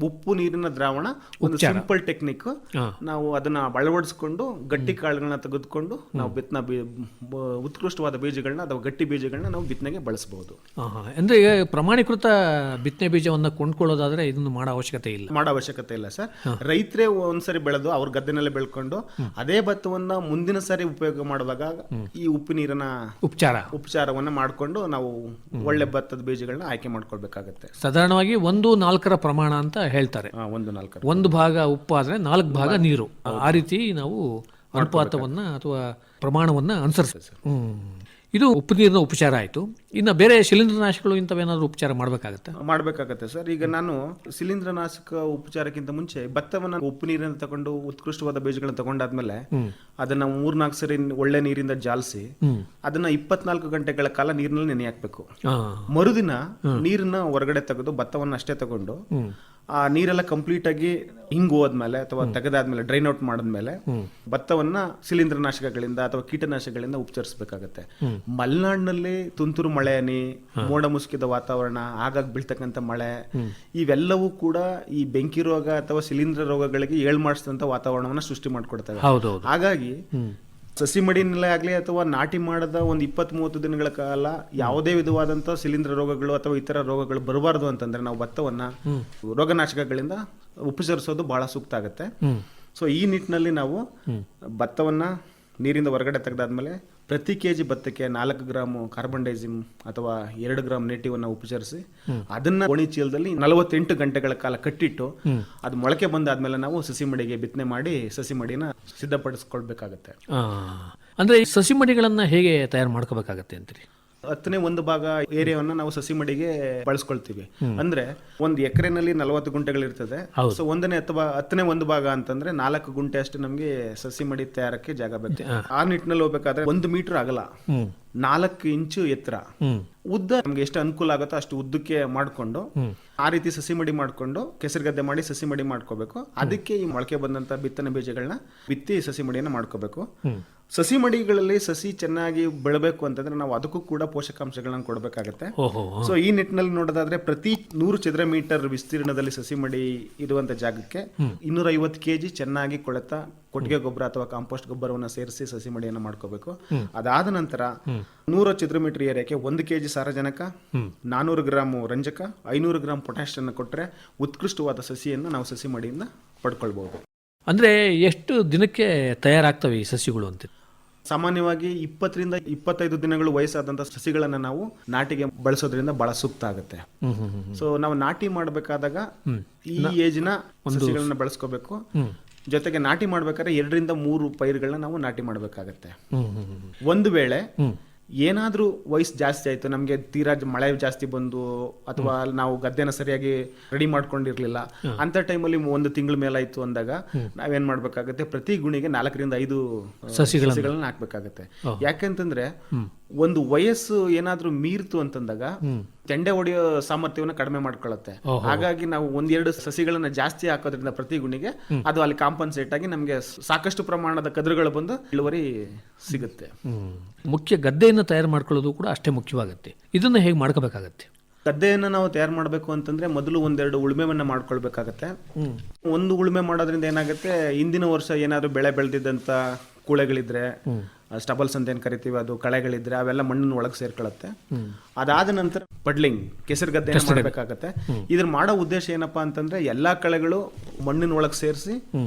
ಉಪ್ಪು ನೀರಿನ ದ್ರಾವಣ, ಒಂದು ಸಿಂಪಲ್ ಟೆಕ್ನಿಕ್. ನಾವು ಅದನ್ನ ಅಳವಡಿಸ್ಕೊಂಡು ಗಟ್ಟಿ ಕಾಳುಗಳನ್ನ ತೆಗೆದುಕೊಂಡು ನಾವು ಉತ್ಕೃಷ್ಟವಾದ ಬೀಜಗಳನ್ನ ಅಥವಾ ಗಟ್ಟಿ ಬೀಜಗಳನ್ನ ನಾವು ಬಿತ್ತನೆಗೆ ಬಳಸಬಹುದು. ಅಂದ್ರೆ ಪ್ರಮಾಣೀಕೃತ ಬಿತ್ತನೆ ಬೀಜವನ್ನ ಕೊಂಡ್ಕೊಳ್ಳೋದಾದ್ರೆ ಇದನ್ನು ಮಾಡೋ ಅವಶ್ಯಕತೆ ಇಲ್ಲ ಸರ್. ರೈತರೇ ಒಂದ್ಸರಿ ಬೆಳೆದು ಅವ್ರ ಗದ್ದೆನಲ್ಲೇ ಬೆಳ್ಕೊಂಡು ಅದೇ ಭತ್ತವನ್ನ ಮುಂದಿನ ಸರಿ ಉಪಯೋಗ ಮಾಡುವಾಗ ಈ ಉಪ್ಪು ನೀರಿನ ಉಪಚಾರವನ್ನ ಮಾಡ್ಕೊಂಡು ನಾವು ಒಳ್ಳೆ ಭತ್ತದ ಬೀಜಗಳನ್ನ ಆಯ್ಕೆ ಮಾಡ್ಕೊಳ್ಬೇಕಾಗತ್ತೆ. ಸಾಧಾರಣವಾಗಿ 1:4 ಪ್ರಮಾಣ ಅಂತ ಹೇಳ್ತಾರೆ. 1 ಭಾಗ ಉಪ್ಪು ಆದ್ರೆ 4 ಭಾಗ ನೀರು, ಆ ರೀತಿ ನಾವು ಅನುಪಾತವನ್ನ ಅಥವಾ ಪ್ರಮಾಣವನ್ನ ಅನುಸರಿಸ್ತೇವೆ. ಇದು ಉಪ್ಪು ನೀರಿನ ಉಪಚಾರ ಆಯಿತು. ಇನ್ನು ಬೇರೆ ಶಿಲೀಂಧ್ರನಾಶಕಗಳು ಇಂಥವೇನಾದರೂ ಉಪಚಾರ ಮಾಡಬೇಕಾಗತ್ತೆ? ಮಾಡಬೇಕಾಗತ್ತೆ ಸರ್. ಈಗ ನಾನು ಶಿಲೀಂಧ್ರನಾಶಕ ಉಪಚಾರಕ್ಕಿಂತ ಮುಂಚೆ ಭತ್ತವನ್ನು ಉಪ್ಪು ನೀರಿನ ತಗೊಂಡು ಉತ್ಕೃಷ್ಟವಾದ ಬೀಜಗಳನ್ನ ತಗೊಂಡಾದ್ಮೇಲೆ ಅದನ್ನ 3-4 ಸರಿ ಒಳ್ಳೆ ನೀರಿಂದ ಜಾಲಿಸಿ ಅದನ್ನ 24 ಗಂಟೆಗಳ ಕಾಲ ನೀರಿನಲ್ಲಿ ನೆನೆ ಹಾಕ್ಬೇಕು. ಮರುದಿನ ನೀರನ್ನ ಹೊರಗಡೆ ತೆಗೆದು ಭತ್ತವನ್ನು ಅಷ್ಟೇ ತಗೊಂಡು ಆ ನೀರೆಲ್ಲ ಕಂಪ್ಲೀಟ್ ಆಗಿ ಹಿಂಗ್ ಹೋದ್ಮೇಲೆ ಅಥವಾ ತೆಗೆದಾದ್ಮೇಲೆ ಡ್ರೈನ್ ಔಟ್ ಮಾಡಿದ್ಮೇಲೆ ಭತ್ತವನ್ನ ಶಿಲೀಂಧ್ರನಾಶಕಗಳಿಂದ ಅಥವಾ ಕೀಟನಾಶಕಗಳಿಂದ ಉಪಚರಿಸಬೇಕಾಗತ್ತೆ. ಮಲೆನಾಡಿನಲ್ಲಿ ತುಂತುರು ಮಳೆ ಹನಿ, ಮೋಡ ಮುಸುಕಿದ ವಾತಾವರಣ, ಆಗಾಗ ಬೀಳ್ತಕ್ಕಂಥ ಮಳೆ, ಇವೆಲ್ಲವೂ ಕೂಡ ಈ ಬೆಂಕಿ ರೋಗ ಅಥವಾ ಶಿಲೀಂಧ್ರ ರೋಗಗಳಿಗೆ ಏಳ್ಮಾಡಿಸಿದಂತ ವಾತಾವರಣವನ್ನ ಸೃಷ್ಟಿ ಮಾಡ್ಕೊಡ್ತವೆ. ಹಾಗಾಗಿ ಸಸಿ ಮಡಿನಲ್ಲೇ ಆಗಲಿ ಅಥವಾ ನಾಟಿ ಮಾಡದ ಒಂದು 20-30 ದಿನಗಳ ಕಾಲ ಯಾವುದೇ ವಿಧವಾದಂಥ ಶಿಲೀಂಧ್ರ ರೋಗಗಳು ಅಥವಾ ಇತರ ರೋಗಗಳು ಬರಬಾರ್ದು ಅಂತಂದ್ರೆ ನಾವು ಭತ್ತವನ್ನ ರೋಗನಾಶಕಗಳಿಂದ ಉಪಚರಿಸೋದು ಬಹಳ ಸೂಕ್ತ ಆಗುತ್ತೆ. ಸೊ ಈ ನಿಟ್ಟಿನಲ್ಲಿ ನಾವು ಭತ್ತವನ್ನ ನೀರಿಂದ ಹೊರಗಡೆ ತೆಗೆದಾದ್ಮೇಲೆ ಪ್ರತಿ ಕೆಜಿ ಭತ್ತಕ್ಕೆ 4 ಗ್ರಾಮ್ ಕಾರ್ಬನ್ ಡೈಸಿಮ್ ಅಥವಾ 2 ಗ್ರಾಮ್ ನೇಟಿವನ್ನ ಉಪಚರಿಸಿ ಅದನ್ನ ಗೋಣಿ ಚೀಲದಲ್ಲಿ 48 ಗಂಟೆಗಳ ಕಾಲ ಕಟ್ಟಿಟ್ಟು ಅದು ಮೊಳಕೆ ಬಂದಾದ್ಮೇಲೆ ನಾವು ಸಸಿ ಮಡಿಗೆ ಬಿತ್ತನೆ ಮಾಡಿ ಸಸಿ ಮಡಿನ ಸಿದ್ಧಪಡಿಸ್ಕೊಳ್ಬೇಕಾಗತ್ತೆ. ಅಂದ್ರೆ ಈ ಸಸಿ ಮಡಿಗಳನ್ನ ಹೇಗೆ ತಯಾರು ಮಾಡ್ಕೋಬೇಕಾಗತ್ತೆ ಅಂತೀರಿ? 10ನೇ 1 ಭಾಗ ಏರಿಯಾವನ್ನ ನಾವು ಸಸಿ ಮಡಿಗೆ ಬಳಸ್ಕೊಳ್ತೀವಿ. ಅಂದ್ರೆ 1 ಎಕರೆನಲ್ಲಿ 40 ಗುಂಟೆಗಳಿರ್ತದೆ. ಸೊ 1ನೇ ಅಥವಾ 10ನೇ 1 ಭಾಗ ಅಂತಂದ್ರೆ 4 ಗುಂಟೆ ಅಷ್ಟು ನಮ್ಗೆ ಸಸಿ ಮಡಿ ತಯಾರಕ್ಕೆ ಜಾಗ ಬೇಕು. ಆ ನಿಟ್ಟಿನಲ್ಲಿ ಹೋಗ್ಬೇಕಾದ್ರೆ 1 ಮೀಟರ್ ಅಗಲ, 4 ಇಂಚು ಎತ್ತರ, ಉದ್ದ ನಮ್ಗೆ ಎಷ್ಟು ಅನುಕೂಲ ಆಗುತ್ತೋ ಅಷ್ಟು ಉದ್ದಕ್ಕೆ ಮಾಡ್ಕೊಂಡು ಆ ರೀತಿ ಸಸಿ ಮಡಿ ಮಾಡ್ಕೊಂಡು ಕೆಸರು ಗದ್ದೆ ಮಾಡಿ ಸಸಿ ಮಡಿ ಮಾಡ್ಕೋಬೇಕು. ಅದಕ್ಕೆ ಈ ಮೊಳಕೆ ಬಂದಂತ ಬಿತ್ತನೆ ಬೀಜಗಳನ್ನ ಬಿತ್ತಿ ಸಸಿ ಮಡಿಯನ್ನ ಮಾಡ್ಕೋಬೇಕು. ಸಸಿ ಮಡಿಗಳಲ್ಲಿ ಸಸಿ ಚೆನ್ನಾಗಿ ಬೆಳಬೇಕು ಅಂತಂದ್ರೆ ನಾವು ಅದಕ್ಕೂ ಕೂಡ ಪೋಷಕಾಂಶಗಳನ್ನ ಕೊಡಬೇಕಾಗತ್ತೆ. ಸೊ ಈ ನಿಟ್ಟಿನಲ್ಲಿ ನೋಡೋದಾದ್ರೆ ಪ್ರತಿ 100 ಚದರ ಮೀಟರ್ ವಿಸ್ತೀರ್ಣದಲ್ಲಿ ಸಸಿ ಮಡಿ ಇರುವಂತ ಜಾಗಕ್ಕೆ 250 ಕೆಜಿ ಚೆನ್ನಾಗಿ ಕೊಳೆತ ಕೊಟ್ಟಿಗೆ ಗೊಬ್ಬರ ಅಥವಾ ಕಾಂಪೋಸ್ಟ್ ಗೊಬ್ಬರವನ್ನು ಸೇರಿಸಿ ಸಸಿ ಮಡಿಯನ್ನು ಮಾಡ್ಕೋಬೇಕು. ಅದಾದ ನಂತರ 100 ಚದರ ಮೀಟರ್ ಏರಿಯಾಕ್ಕೆ 1 ಕೆಜಿ ಸಾರಜನಕ, 400 ಗ್ರಾಮ್ ರಂಜಕ, 500 ಗ್ರಾಮ್ ಪೊಟ್ಯಾಶ್ ಅನ್ನು ಕೊಟ್ಟರೆ ಉತ್ಕೃಷ್ಟವಾದ ಸಸಿಯನ್ನು ನಾವು ಸಸಿ ಮಡಿಯಿಂದ ಪಡ್ಕೊಳ್ಬಹುದು. ಅಂದ್ರೆ ಎಷ್ಟು ದಿನಕ್ಕೆ ತಯಾರಾಗ್ತವೆ ಈ ಸಸಿಗಳು ಅಂತ? ಸಾಮಾನ್ಯವಾಗಿ 20ರಿಂದ 25 ದಿನಗಳು ವಯಸ್ಸಾದಂತ ಸಸಿಗಳನ್ನ ನಾವು ನಾಟಿಗೆ ಬಳಸೋದ್ರಿಂದ ಬಹಳ ಸೂಕ್ತ ಆಗುತ್ತೆ. ಸೊ ನಾವು ನಾಟಿ ಮಾಡಬೇಕಾದಾಗ ಈ ಏಜ್ನ ಸಸಿಗಳನ್ನ ಬಳಸ್ಕೋಬೇಕು. ಜೊತೆಗೆ ನಾಟಿ ಮಾಡ್ಬೇಕಾದ್ರೆ 2ರಿಂದ 3 ಪೈರುಗಳನ್ನ ನಾವು ನಾಟಿ ಮಾಡಬೇಕಾಗತ್ತೆ. ಒಂದು ವೇಳೆ ಏನಾದ್ರೂ ವಯಸ್ಸು ಜಾಸ್ತಿ ಆಯ್ತು, ನಮ್ಗೆ ತೀರಾ ಮಳೆ ಜಾಸ್ತಿ ಬಂದು ಅಥವಾ ನಾವು ಗದ್ದೆನ ಸರಿಯಾಗಿ ರೆಡಿ ಮಾಡ್ಕೊಂಡಿರ್ಲಿಲ್ಲ ಅಂತ ಟೈಮಲ್ಲಿ 1 ತಿಂಗಳ ಮೇಲಾಯ್ತು ಅಂದಾಗ ನಾವೇನ್ ಮಾಡ್ಬೇಕಾಗತ್ತೆ, ಪ್ರತಿ ಗುಣಿಗೆ 4ರಿಂದ 5 ಸಸಿಗಳನ್ನ ಹಾಕ್ಬೇಕಾಗತ್ತೆ. ಯಾಕಂತಂದ್ರೆ ಒಂದು ವಯಸ್ಸು ಏನಾದ್ರೂ ಮೀರ್ತು ಅಂತಂದಾಗ ತೆಂಡೆ ಹೊಡೆಯೋ ಸಾಮರ್ಥ್ಯವನ್ನ ಕಡಿಮೆ ಮಾಡ್ಕೊಳ್ಳುತ್ತೆ. ಹಾಗಾಗಿ ನಾವು 1-2 ಸಸಿಗಳನ್ನ ಜಾಸ್ತಿ ಹಾಕೋದ್ರಿಂದ ಪ್ರತಿ ಗುಣಿಗೆ ಅದು ಅಲ್ಲಿ ಕಾಂಪನ್ಸೇಟ್ ಆಗಿ ನಮ್ಗೆ ಸಾಕಷ್ಟು ಪ್ರಮಾಣದ ಕದ್ರುಗಳು ಬಂದು ಇಳುವರಿ ಸಿಗುತ್ತೆ. ಮುಖ್ಯ ಗದ್ದೆಯನ್ನು ತಯಾರು ಮಾಡ್ಕೊಳ್ಳೋದು ಕೂಡ ಅಷ್ಟೇ ಮುಖ್ಯವಾಗುತ್ತೆ. ಇದನ್ನ ಹೇಗೆ ಮಾಡ್ಕೋಬೇಕಾಗತ್ತೆ? ಗದ್ದೆಯನ್ನು ನಾವು ತಯಾರು ಮಾಡಬೇಕು ಅಂತಂದ್ರೆ ಮೊದಲು 1-2 ಉಳುಮೆವನ್ನ ಮಾಡ್ಕೊಳ್ಬೇಕಾಗತ್ತೆ. ಒಂದು ಉಳುಮೆ ಮಾಡೋದ್ರಿಂದ ಏನಾಗುತ್ತೆ, ಹಿಂದಿನ ವರ್ಷ ಏನಾದ್ರು ಬೆಳೆ ಬೆಳೆದಿದ್ದಂತ ಕೂಳೆಗಳಿದ್ರೆ, ಸ್ಟಬಲ್ಸ್ ಅಂತ ಏನ್ ಕರಿತೀವಿ, ಅದು ಕಳೆಗಳಿದ್ರೆ ಅವೆಲ್ಲ ಮಣ್ಣಿನ ಒಳಗೆ ಸೇರ್ಕೊಳ್ಳುತ್ತೆ. ಅದಾದ ನಂತರ ಪಡ್ಲಿಂಗ್ ಕೆಸರು ಗದ್ದೆ ಮಾಡಬೇಕಾಗತ್ತೆ. ಇದ್ರ ಮಾಡೋ ಉದ್ದೇಶ ಏನಪ್ಪಾ ಅಂತಂದ್ರೆ ಎಲ್ಲಾ ಕಳೆಗಳು ಮಣ್ಣಿನ ಒಳಗೆ ಸೇರಿಸಿ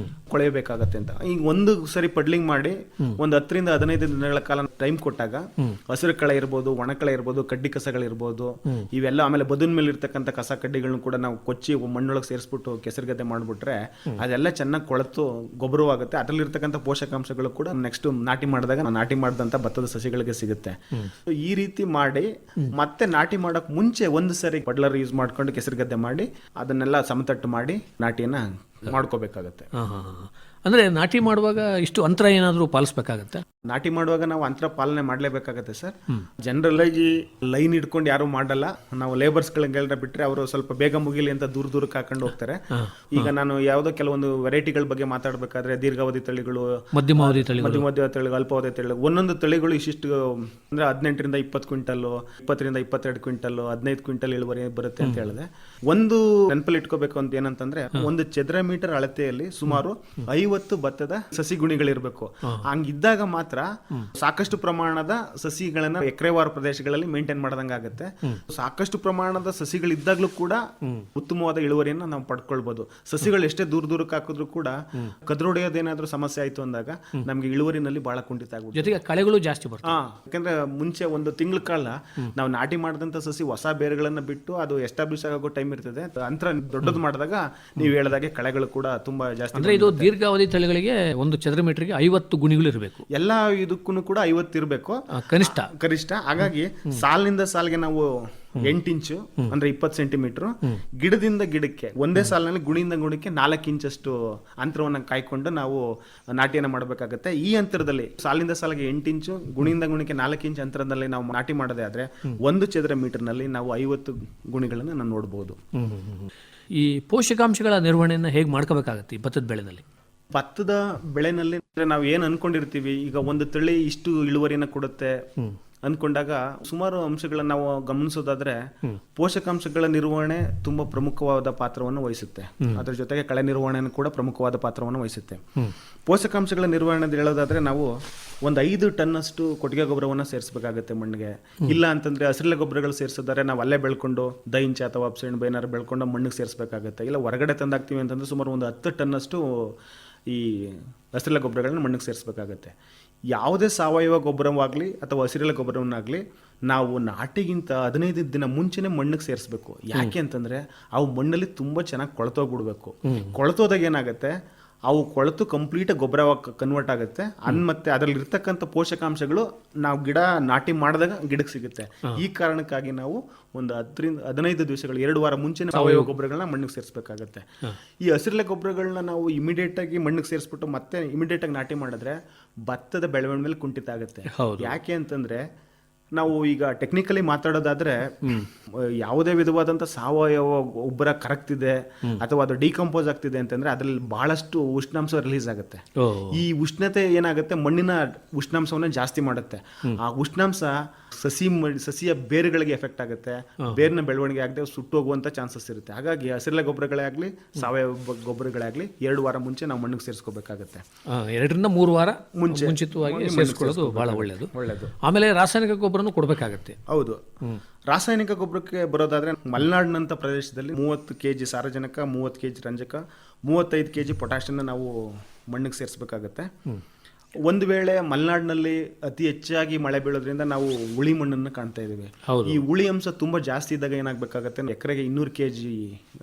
ಕೊಳೆಯಬೇಕಾಗತ್ತೆ ಅಂತ. ಈಗ ಒಂದು ಸರಿ ಪಡ್ಲಿಂಗ್ ಮಾಡಿ ಒಂದು 10ರಿಂದ 15 ದಿನಗಳ ಕಾಲ ಟೈಮ್ ಕೊಟ್ಟಾಗ ಹಸಿರು ಕಳೆ ಇರ್ಬೋದು, ಒಣ ಕಳೆ ಇರ್ಬೋದು, ಕಡ್ಡಿ ಕಸಗಳಿರ್ಬೋದು, ಇವೆಲ್ಲ ಆಮೇಲೆ ಬದುನ್ ಮೇಲೆ ಇರ್ತಕ್ಕಂಥ ಕಸ ಕಡ್ಡಿಗಳನ್ನ ಕೂಡ ನಾವು ಕೊಚ್ಚಿ ಮಣ್ಣೊಳಗೆ ಸೇರಿಸ್ಬಿಟ್ಟು ಕೆಸರು ಗದ್ದೆ ಮಾಡ್ಬಿಟ್ರೆ ಅದೆಲ್ಲ ಚೆನ್ನಾಗಿ ಕೊಳೆತು ಗೊಬ್ಬರವಾಗುತ್ತೆ. ಅದರಲ್ಲಿರ್ತಕ್ಕಂಥ ಪೋಷಕಾಂಶಗಳು ಕೂಡ ನೆಕ್ಸ್ಟ್ ನಾಟಿ ಮಾಡಿದಾಗ ನಾಟಿ ಮಾಡಿದಂತ ಭತ್ತದ ಸಸಿಗಳಿಗೆ ಸಿಗುತ್ತೆ. ಈ ರೀತಿ ಮಾಡಿ ಮತ್ತೆ ನಾಟಿ ಮಾಡಕ್ ಮುಂಚೆ 1 ಸರಿ ಪಡ್ಲರ್ ಯೂಸ್ ಮಾಡ್ಕೊಂಡು ಕೆಸರು ಗದ್ದೆ ಮಾಡಿ ಅದನ್ನೆಲ್ಲ ಸಮತಟ್ಟು ಮಾಡಿ ನಾಟಿಯನ್ನ ಮಾಡ್ಕೋಬೇಕಾಗತ್ತೆ. ಅಂದ್ರೆ ನಾಟಿ ಮಾಡುವಾಗ ಇಷ್ಟು ಅಂತರ ಏನಾದರೂ ಪಾಲಿಸಬೇಕಾಗತ್ತೆ? ನಾಟಿ ಮಾಡುವಾಗ ನಾವು ಅಂತರ ಪಾಲನೆ ಮಾಡಲೇಬೇಕಾಗತ್ತೆ ಸರ್. ಜನರಲ್ ಆಗಿ ಲೈನ್ ಇಟ್ಕೊಂಡು ಯಾರು ಮಾಡಲ್ಲ. ನಾವು ಲೇಬರ್ಸ್ಗಳನ್ನೆಲ್ಲ ಬಿಟ್ರೆ ಅವರು ಸ್ವಲ್ಪ ಬೇಗ ಮುಗಿಲಿ ಅಂತ ದೂರಕ್ಕೆ ಹಾಕೊಂಡು ಹೋಗ್ತಾರೆ. ಈಗ ನಾನು ಯಾವುದೋ ಕೆಲವೊಂದು ವೆರೈಟಿಗಳ ಬಗ್ಗೆ ಮಾತಾಡ್ಬೇಕಾದ್ರೆ ದೀರ್ಘಾವಧಿ ತಳಿಗಳು, ಮಧ್ಯಮಾವಧಿ ತಳಿಗಳು, ಅಲ್ಪಾವಧಿ ತಳಿಗಳು, ಒಂದೊಂದು ತಳಿಗಳು ಇಷ್ಟಿಷ್ಟು ಅಂದ್ರೆ 18ರಿಂದ 20 ಕ್ವಿಂಟಲ್, 20ರಿಂದ 22 ಕ್ವಿಂಟಲ್, 15 ಕ್ವಿಂಟಲ್ ಇಳುವರಿ ಬರುತ್ತೆ ಅಂತ ಹೇಳಿದೆ. ಒಂದು ನೆನಪಲ್ಲಿ ಇಟ್ಕೋಬೇಕು ಅಂತ ಏನಂತಂದ್ರೆ 1 ಚದರ ಮೀಟರ್ ಅಳತೆಯಲ್ಲಿ ಸುಮಾರು 50 ಭತ್ತದ ಸಸಿ ಗುಣಿಗಳಿರ್ಬೇಕು. ಹಂಗಿದ್ದಾಗ ಮಾತ್ರ ಸಾಕಷ್ಟು ಪ್ರಮಾಣದ ಸಸಿಗಳನ್ನ ಎಕರೆವಾರು ಪ್ರದೇಶಗಳಲ್ಲಿ ಮೇಂಟೈನ್ ಮಾಡದಂಗ ಆಗುತ್ತೆ. ಸಾಕಷ್ಟು ಪ್ರಮಾಣದ ಸಸಿಗಳಿದ್ದಾಗ್ಲೂ ಕೂಡ ಉತ್ತಮವಾದ ಇಳುವರಿಯನ್ನ ನಾವು ಪಡ್ಕೊಳ್ಬಹುದು. ಸಸಿಗಳು ಎಷ್ಟೇ ದೂರಕ್ಕೆ ಹಾಕಿದ್ರು ಕೂಡ ಕದ್ರೊಡೆಯೋದೇನಾದ್ರೂ ಸಮಸ್ಯೆ ಆಯ್ತು ಅಂದಾಗ ನಮ್ಗೆ ಇಳುವರಿನಲ್ಲಿ ಬಹಳ ಕುಂಠಿತ ಆಗುತ್ತೆ. ಜೊತೆಗೆ ಕಳೆಗಳು ಜಾಸ್ತಿ ಬರ್ತವೆ. ಯಾಕಂದ್ರೆ ಮುಂಚೆ 1 ತಿಂಗಳ ಕಾಲ ನಾವು ನಾಟಿ ಮಾಡಿದಂತ ಸಸಿ ಹೊಸ ಬೇರುಗಳನ್ನ ಬಿಟ್ಟು ಅದು ಎಸ್ಟಾಬ್ಲಿಷ್ ಆಗೋ ಟೈಮ್ ಇರ್ತದೆ. ಅಂತರ ದೊಡ್ಡದು ಮಾಡಿದಾಗ ನೀವು ಹೇಳಿದಾಗೆ ಕಳೆಗಳು ಕೂಡ ತುಂಬಾ ಜಾಸ್ತಿ. ಅಂದ್ರೆ ಇದು ದೀರ್ಘಾವಧಿ ತಳಿಗಳಿಗೆ 1 ಚದರ ಮೀಟರ್ಗೆ 50 ಗುಣಿಗಳು ಇರಬೇಕು. ಎಲ್ಲಾ ಇದಕ್ಕೂ ಕೂಡ 50 ಇರಬೇಕು ಕನಿಷ್ಠ. ಹಾಗಾಗಿ ಸಾಲಿನಿಂದ ಸಾಲಿಗೆ ನಾವು 8 ಇಂಚು ಅಂದ್ರೆ 20 ಸೆಂಟಿಮೀಟರ್, ಗಿಡದಿಂದ ಗಿಡಕ್ಕೆ ಒಂದೇ ಸಾಲಿನಲ್ಲಿ ಗುಣಿಯಿಂದ ಗುಣಕ್ಕೆ 4 ಇಂಚಷ್ಟು ಅಂತರವನ್ನು ಕಾಯ್ಕೊಂಡು ನಾವು ನಾಟಿಯನ್ನು ಮಾಡಬೇಕಾಗುತ್ತೆ. ಈ ಅಂತರದಲ್ಲಿ ಸಾಲಿಂದ ಸಾಲಿಗೆ 8 ಇಂಚು, ಗುಣಿಯಿಂದ ಗುಣಕ್ಕೆ 4 ಇಂಚು ಅಂತರದಲ್ಲಿ ನಾವು ನಾಟಿ ಮಾಡೋದೇ ಆದ್ರೆ 1 ಚದರ ಮೀಟರ್ನಲ್ಲಿ ನಾವು 50 ಗುಣಿಗಳನ್ನು ನಾವು ನೋಡಬಹುದು. ಈ ಪೋಷಕಾಂಶಗಳ ನಿರ್ವಹಣೆಯನ್ನು ಹೇಗೆ ಮಾಡ್ಕೋಬೇಕಾಗತ್ತೆ ಈ ಭತ್ತದ ಬೆಳೆನಲ್ಲಿ? ಭತ್ತದ ಬೆಳೆನಲ್ಲಿ ನಾವು ಏನು ಅನ್ಕೊಂಡಿರ್ತೀವಿ, ಈಗ ಒಂದು ತಳಿ ಇಷ್ಟು ಇಳುವರಿಯನ್ನು ಕೊಡುತ್ತೆ ಅಂದ್ಕೊಂಡಾಗ ಸುಮಾರು ಅಂಶಗಳನ್ನ ನಾವು ಗಮನಿಸೋದಾದ್ರೆ ಪೋಷಕಾಂಶಗಳ ನಿರ್ವಹಣೆ ತುಂಬಾ ಪ್ರಮುಖವಾದ ಪಾತ್ರವನ್ನು ವಹಿಸುತ್ತೆ. ಅದರ ಜೊತೆಗೆ ಕಳೆ ನಿರ್ವಹಣೆ ಕೂಡ ಪ್ರಮುಖವಾದ ಪಾತ್ರವನ್ನು ವಹಿಸುತ್ತೆ. ಪೋಷಕಾಂಶಗಳ ನಿರ್ವಹಣೆ ಹೇಳೋದಾದ್ರೆ ನಾವು ಒಂದು 5 ಟನ್ ಅಷ್ಟು ಕೊಟ್ಟಿಗೆ ಗೊಬ್ಬರವನ್ನು ಸೇರಿಸಬೇಕಾಗುತ್ತೆ ಮಣ್ಣಿಗೆ. ಇಲ್ಲ ಅಂತಂದ್ರೆ ಹಸಿರೆಲೆ ಗೊಬ್ಬರಗಳು ಸೇರಿಸಿದರೆ ನಾವು ಅಲ್ಲೇ ಬೆಳ್ಕೊಂಡು ದೈಂಚ ಅಥವಾ ಅಪ್ಸೆಂಡ್ ಬೈನಾರು ಬೆಳ್ಕೊಂಡು ಮಣ್ಣಿಗೆ ಸೇರಿಸಬೇಕಾಗುತ್ತೆ. ಇಲ್ಲ ಹೊರಗಡೆ ತಂದಾಕ್ತೀವಿ ಅಂತಂದ್ರೆ ಸುಮಾರು ಒಂದು 10 ಟನ್ ಅಷ್ಟು ಈ ಹಸಿರೆಲೆ ಗೊಬ್ಬರಗಳನ್ನ ಮಣ್ಣಿಗೆ ಸೇರಿಸಬೇಕಾಗತ್ತೆ. ಯಾವುದೇ ಸಾವಯವ ಗೊಬ್ಬರವಾಗಲಿ ಅಥವಾ ಹಸಿರೆಲೆ ಗೊಬ್ಬರವನ್ನಾಗಲಿ ನಾವು ನಾಟಿಗಿಂತ 15 ದಿನ ಮುಂಚೆನೆ ಮಣ್ಣಿಗೆ ಸೇರಿಸಬೇಕು. ಯಾಕೆ ಅಂತಂದ್ರೆ ಅವು ಮಣ್ಣಲ್ಲಿ ತುಂಬಾ ಚೆನ್ನಾಗಿ ಕೊಳೆತೋಗ್ಬಿಡ್ಬೇಕು. ಕೊಳೆತೋದಾಗ ಏನಾಗುತ್ತೆ, ಅವು ಕೊಳೆತು ಕಂಪ್ಲೀಟ್ ಗೊಬ್ಬರ ಕನ್ವರ್ಟ್ ಆಗುತ್ತೆ. ಮತ್ತೆ ಅದರಲ್ಲಿ ಇರ್ತಕ್ಕಂಥ ಪೋಷಕಾಂಶಗಳು ನಾವು ಗಿಡ ನಾಟಿ ಮಾಡಿದಾಗ ಗಿಡಕ್ಕೆ ಸಿಗುತ್ತೆ. ಈ ಕಾರಣಕ್ಕಾಗಿ ನಾವು ಒಂದು 10 ರಿಂದ 15 ದಿವಸಗಳು 2 ವಾರ ಮುಂಚೆ ಸಾವಯವ ಗೊಬ್ಬರಗಳನ್ನ ಮಣ್ಣಿಗೆ ಸೇರಿಸಬೇಕಾಗುತ್ತೆ. ಈ ಹಸಿರೆಲೆ ಗೊಬ್ಬರಗಳನ್ನ ನಾವು ಇಮಿಡಿಯೇಟ್ ಆಗಿ ಮಣ್ಣಿಗೆ ಸೇರಿಸ್ಬಿಟ್ಟು ಮತ್ತೆ ಇಮಿಡಿಯೇಟ್ ಆಗಿ ನಾಟಿ ಮಾಡಿದ್ರೆ ಭತ್ತದ ಬೆಳವಣಿಗೆ ಮೇಲೆ ಕುಂಠಿತ ಆಗುತ್ತೆ. ಯಾಕೆ ಅಂತಂದ್ರೆ ನಾವು ಈಗ ಟೆಕ್ನಿಕಲಿ ಮಾತಾಡೋದಾದ್ರೆ ಯಾವುದೇ ವಿಧವಾದಂಥ ಸಾವಯವ ಗೊಬ್ಬರ ಕರಗ್ತಿದೆ ಅಥವಾ ಅದು ಡಿಕಂಪೋಸ್ ಆಗ್ತಿದೆ ಅಂತಂದ್ರೆ ಅದರಲ್ಲಿ ಬಹಳಷ್ಟು ಉಷ್ಣಾಂಶ ರಿಲೀಸ್ ಆಗುತ್ತೆ. ಈ ಉಷ್ಣತೆ ಏನಾಗುತ್ತೆ, ಮಣ್ಣಿನ ಉಷ್ಣಾಂಶವನ್ನ ಜಾಸ್ತಿ ಮಾಡುತ್ತೆ. ಆ ಉಷ್ಣಾಂಶ ಸಸಿಯ ಬೇರುಗಳಿಗೆ ಎಫೆಕ್ಟ್ ಆಗುತ್ತೆ. ಬೇರಿನ ಬೆಳವಣಿಗೆ ಆಗದೆ ಸುಟ್ಟೋಗುವಂತ ಚಾನ್ಸಸ್ ಇರುತ್ತೆ. ಹಾಗಾಗಿ ಹಸಿರೆಲೆ ಗೊಬ್ಬರಗಳೇ ಆಗಲಿ ಸಾವಯವ ಗೊಬ್ಬರಗಳೇ ಆಗಲಿ 2 ವಾರ ಮುಂಚೆ ನಾವು ಮಣ್ಣಿಗೆ ಸೇರಿಸ್ಕೋಬೇಕಾಗುತ್ತೆ. 2 ರಿಂದ 3 ವಾರ ಮುಂಚಿತವಾಗಿ ಸೇರಿಸ್ಕೊಳ್ಳೋದು ಬಹಳ ಒಳ್ಳೆಯದು. ಆಮೇಲೆ ರಾಸಾಯನಿಕ ಗೊಬ್ಬರನು ಕೊಡಬೇಕಾಗತ್ತೆ. ಹೌದು, ರಾಸಾಯನಿಕ ಗೊಬ್ಬರಕ್ಕೆ ಬರೋದಾದ್ರೆ ಮಲೆನಾಡಿನಂಥ ಪ್ರದೇಶದಲ್ಲಿ 30 kg ಸಾರಜನಕ, 30 kg ರಂಜಕ, 35 kg ಪೊಟ್ಯಾಷಿಯನ್ನ ನಾವು ಮಣ್ಣಿಗೆ ಸೇರಿಸಬೇಕಾಗತ್ತೆ. ಒಂದು ವೇಳೆ ಮಲೆನಾಡಿನಲ್ಲಿ ಅತಿ ಹೆಚ್ಚಾಗಿ ಮಳೆ ಬೀಳೋದ್ರಿಂದ ನಾವು ಉಳಿ ಮಣ್ಣನ್ನು ಕಾಣ್ತಾ ಇದ್ದೀವಿ. ಈ ಉಳಿ ಅಂಶ ತುಂಬಾ ಜಾಸ್ತಿ ಇದ್ದಾಗ ಏನಾಗಬೇಕಾಗತ್ತೆ, ಎಕರೆಗೆ 200 kg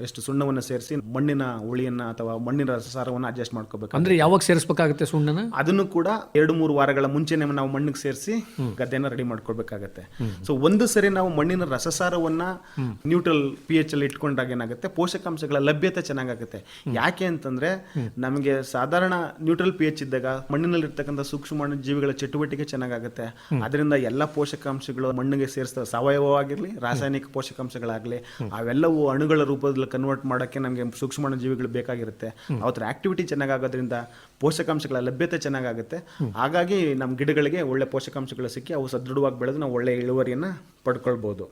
ಎಷ್ಟು ಸುಣ್ಣವನ್ನು ಸೇರಿಸಿ ಮಣ್ಣಿನ ಉಳಿಯನ್ನ ಅಥವಾ ಮಣ್ಣಿನ ರಸಸಾರವನ್ನು ಅಡ್ಜಸ್ಟ್ ಮಾಡ್ಕೋಬೇಕು. ಅಂದ್ರೆ ಯಾವಾಗ ಸೇರಿಸಬೇಕಾಗುತ್ತೆ ಸುಣ್ಣನ? ಅದನ್ನು ಕೂಡ 2-3 ವಾರಗಳ ಮುಂಚೆನೆ ನಾವು ಮಣ್ಣಿಗೆ ಸೇರಿಸಿ ಗದ್ದೆನ ರೆಡಿ ಮಾಡ್ಕೊಳ್ಬೇಕಾಗತ್ತೆ. ಸೊ ಒಂದು ಸರಿ ನಾವು ಮಣ್ಣಿನ ರಸಸಾರವನ್ನ ನ್ಯೂಟ್ರಲ್ pH ಅಲ್ಲಿ ಇಟ್ಕೊಂಡಾಗ ಏನಾಗುತ್ತೆ, ಪೋಷಕಾಂಶಗಳ ಲಭ್ಯತೆ ಚೆನ್ನಾಗಾಗುತ್ತೆ. ಯಾಕೆ ಅಂತಂದ್ರೆ ನಮಗೆ ಸಾಧಾರಣ ನ್ಯೂಟ್ರಲ್ pH ಇದ್ದಾಗ ಮಣ್ಣಿನಲ್ಲಿ ಸೂಕ್ಷ್ಮಾಣು ಜೀವಿಗಳ ಚಟುವಟಿಕೆ ಚೆನ್ನಾಗುತ್ತೆ. ಅದರಿಂದ ಎಲ್ಲ ಪೋಷಕಾಂಶಗಳು ಮಣ್ಣಿಗೆ ಸೇರಿಸ್ತವೆ. ಸಾವಯವವಾಗಿರ್ಲಿ ರಾಸಾಯನಿಕ ಪೋಷಕಾಂಶಗಳಾಗ್ಲಿ ಅವೆಲ್ಲವೂ ಅಣುಗಳ ರೂಪದಲ್ಲಿ ಕನ್ವರ್ಟ್ ಮಾಡೋಕ್ಕೆ ನಮಗೆ ಸೂಕ್ಷ್ಮಾಣು ಜೀವಿಗಳು ಬೇಕಾಗಿರುತ್ತೆ. ಅವತ್ರ ಆಕ್ಟಿವಿಟಿ ಚೆನ್ನಾಗೋದ್ರಿಂದ ಪೋಷಕಾಂಶಗಳ ಲಭ್ಯತೆ ಚೆನ್ನಾಗುತ್ತೆ. ಹಾಗಾಗಿ ನಮ್ಮ ಗಿಡಗಳಿಗೆ ಒಳ್ಳೆ ಪೋಷಕಾಂಶಗಳು ಸಿಕ್ಕಿ ಅವು ಸದೃಢವಾಗಿ ಬೆಳೆದು ನಾವು ಒಳ್ಳೆ ಇಳುವರಿಯನ್ನ ಪಡ್ಕೊಳ್ಬಹುದು.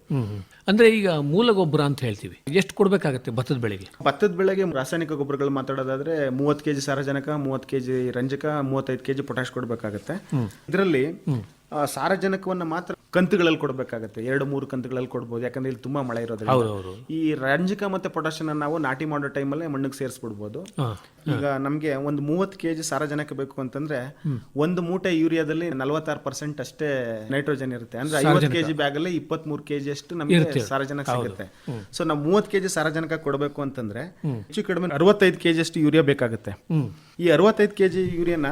ಅಂದ್ರೆ ಈಗ ಮೂಲ ಗೊಬ್ಬರ ಅಂತ ಹೇಳ್ತೀವಿ, ಎಷ್ಟು ಕೊಡ್ಬೇಕಾಗತ್ತೆ ಭತ್ತದ ಬೆಳೆಗೆ? ಭತ್ತದ ಬೆಳೆಗೆ ರಾಸಾಯನಿಕ ಗೊಬ್ಬರಗಳು ಮಾತಾಡೋದಾದ್ರೆ 30 kg ಸಾರಜನಕ, 30 kg ರಂಜಕ, 35 kg ಪೊಟ್ಯಾಷ್ ಕೊಡ್ಬೇಕಾಗತ್ತೆ. ಇದರಲ್ಲಿ ಸಾರಜನಕವನ್ನ ಮಾತ್ರ ಕಂತುಗಳಲ್ಲಿ ಕೊಡಬೇಕಾಗತ್ತೆ. 2-3 ಕಂತುಗಳಲ್ಲಿ ಕೊಡ್ಬೋದು. ಯಾಕಂದ್ರೆ ಇಲ್ಲಿ ತುಂಬಾ ಮಳೆ ಇರೋದ್ರಿಂದ. ಈ ರಂಜಕ ಮತ್ತೆ ಪೊಟ್ಯಾಷಿಯನ್ನ ನಾವು ನಾಟಿ ಮಾಡೋ ಟೈಮಲ್ಲೇ ಮಣ್ಣಿಗೆ ಸೇರಿಸ್ಬಿಡ್ಬೋದು. ಈಗ ನಮ್ಗೆ ಒಂದು 30 kg ಸಾರಜನಕ ಬೇಕು ಅಂತಂದ್ರೆ ಒಂದು ಮೂಟೆ ಯೂರಿಯಾದಲ್ಲಿ 46% ಅಷ್ಟೇ ನೈಟ್ರೋಜನ್ ಇರುತ್ತೆ. ಅಂದ್ರೆ 50 kg ಬ್ಯಾಗ್ ಅಲ್ಲಿ 23 kg ಅಷ್ಟು ನಮಗೆ ಸಾರಜನಕ ಸಿಗುತ್ತೆ. ಸೊ ನಾವು 30 kg ಸಾರಜನಕ ಕೊಡಬೇಕು ಅಂತಂದ್ರೆ ಹೆಚ್ಚು ಕಡಿಮೆ 65 kg ಅಷ್ಟು ಯೂರಿಯಾ ಬೇಕಾಗುತ್ತೆ. ಈ 65 kg ಯೂರಿಯಾನ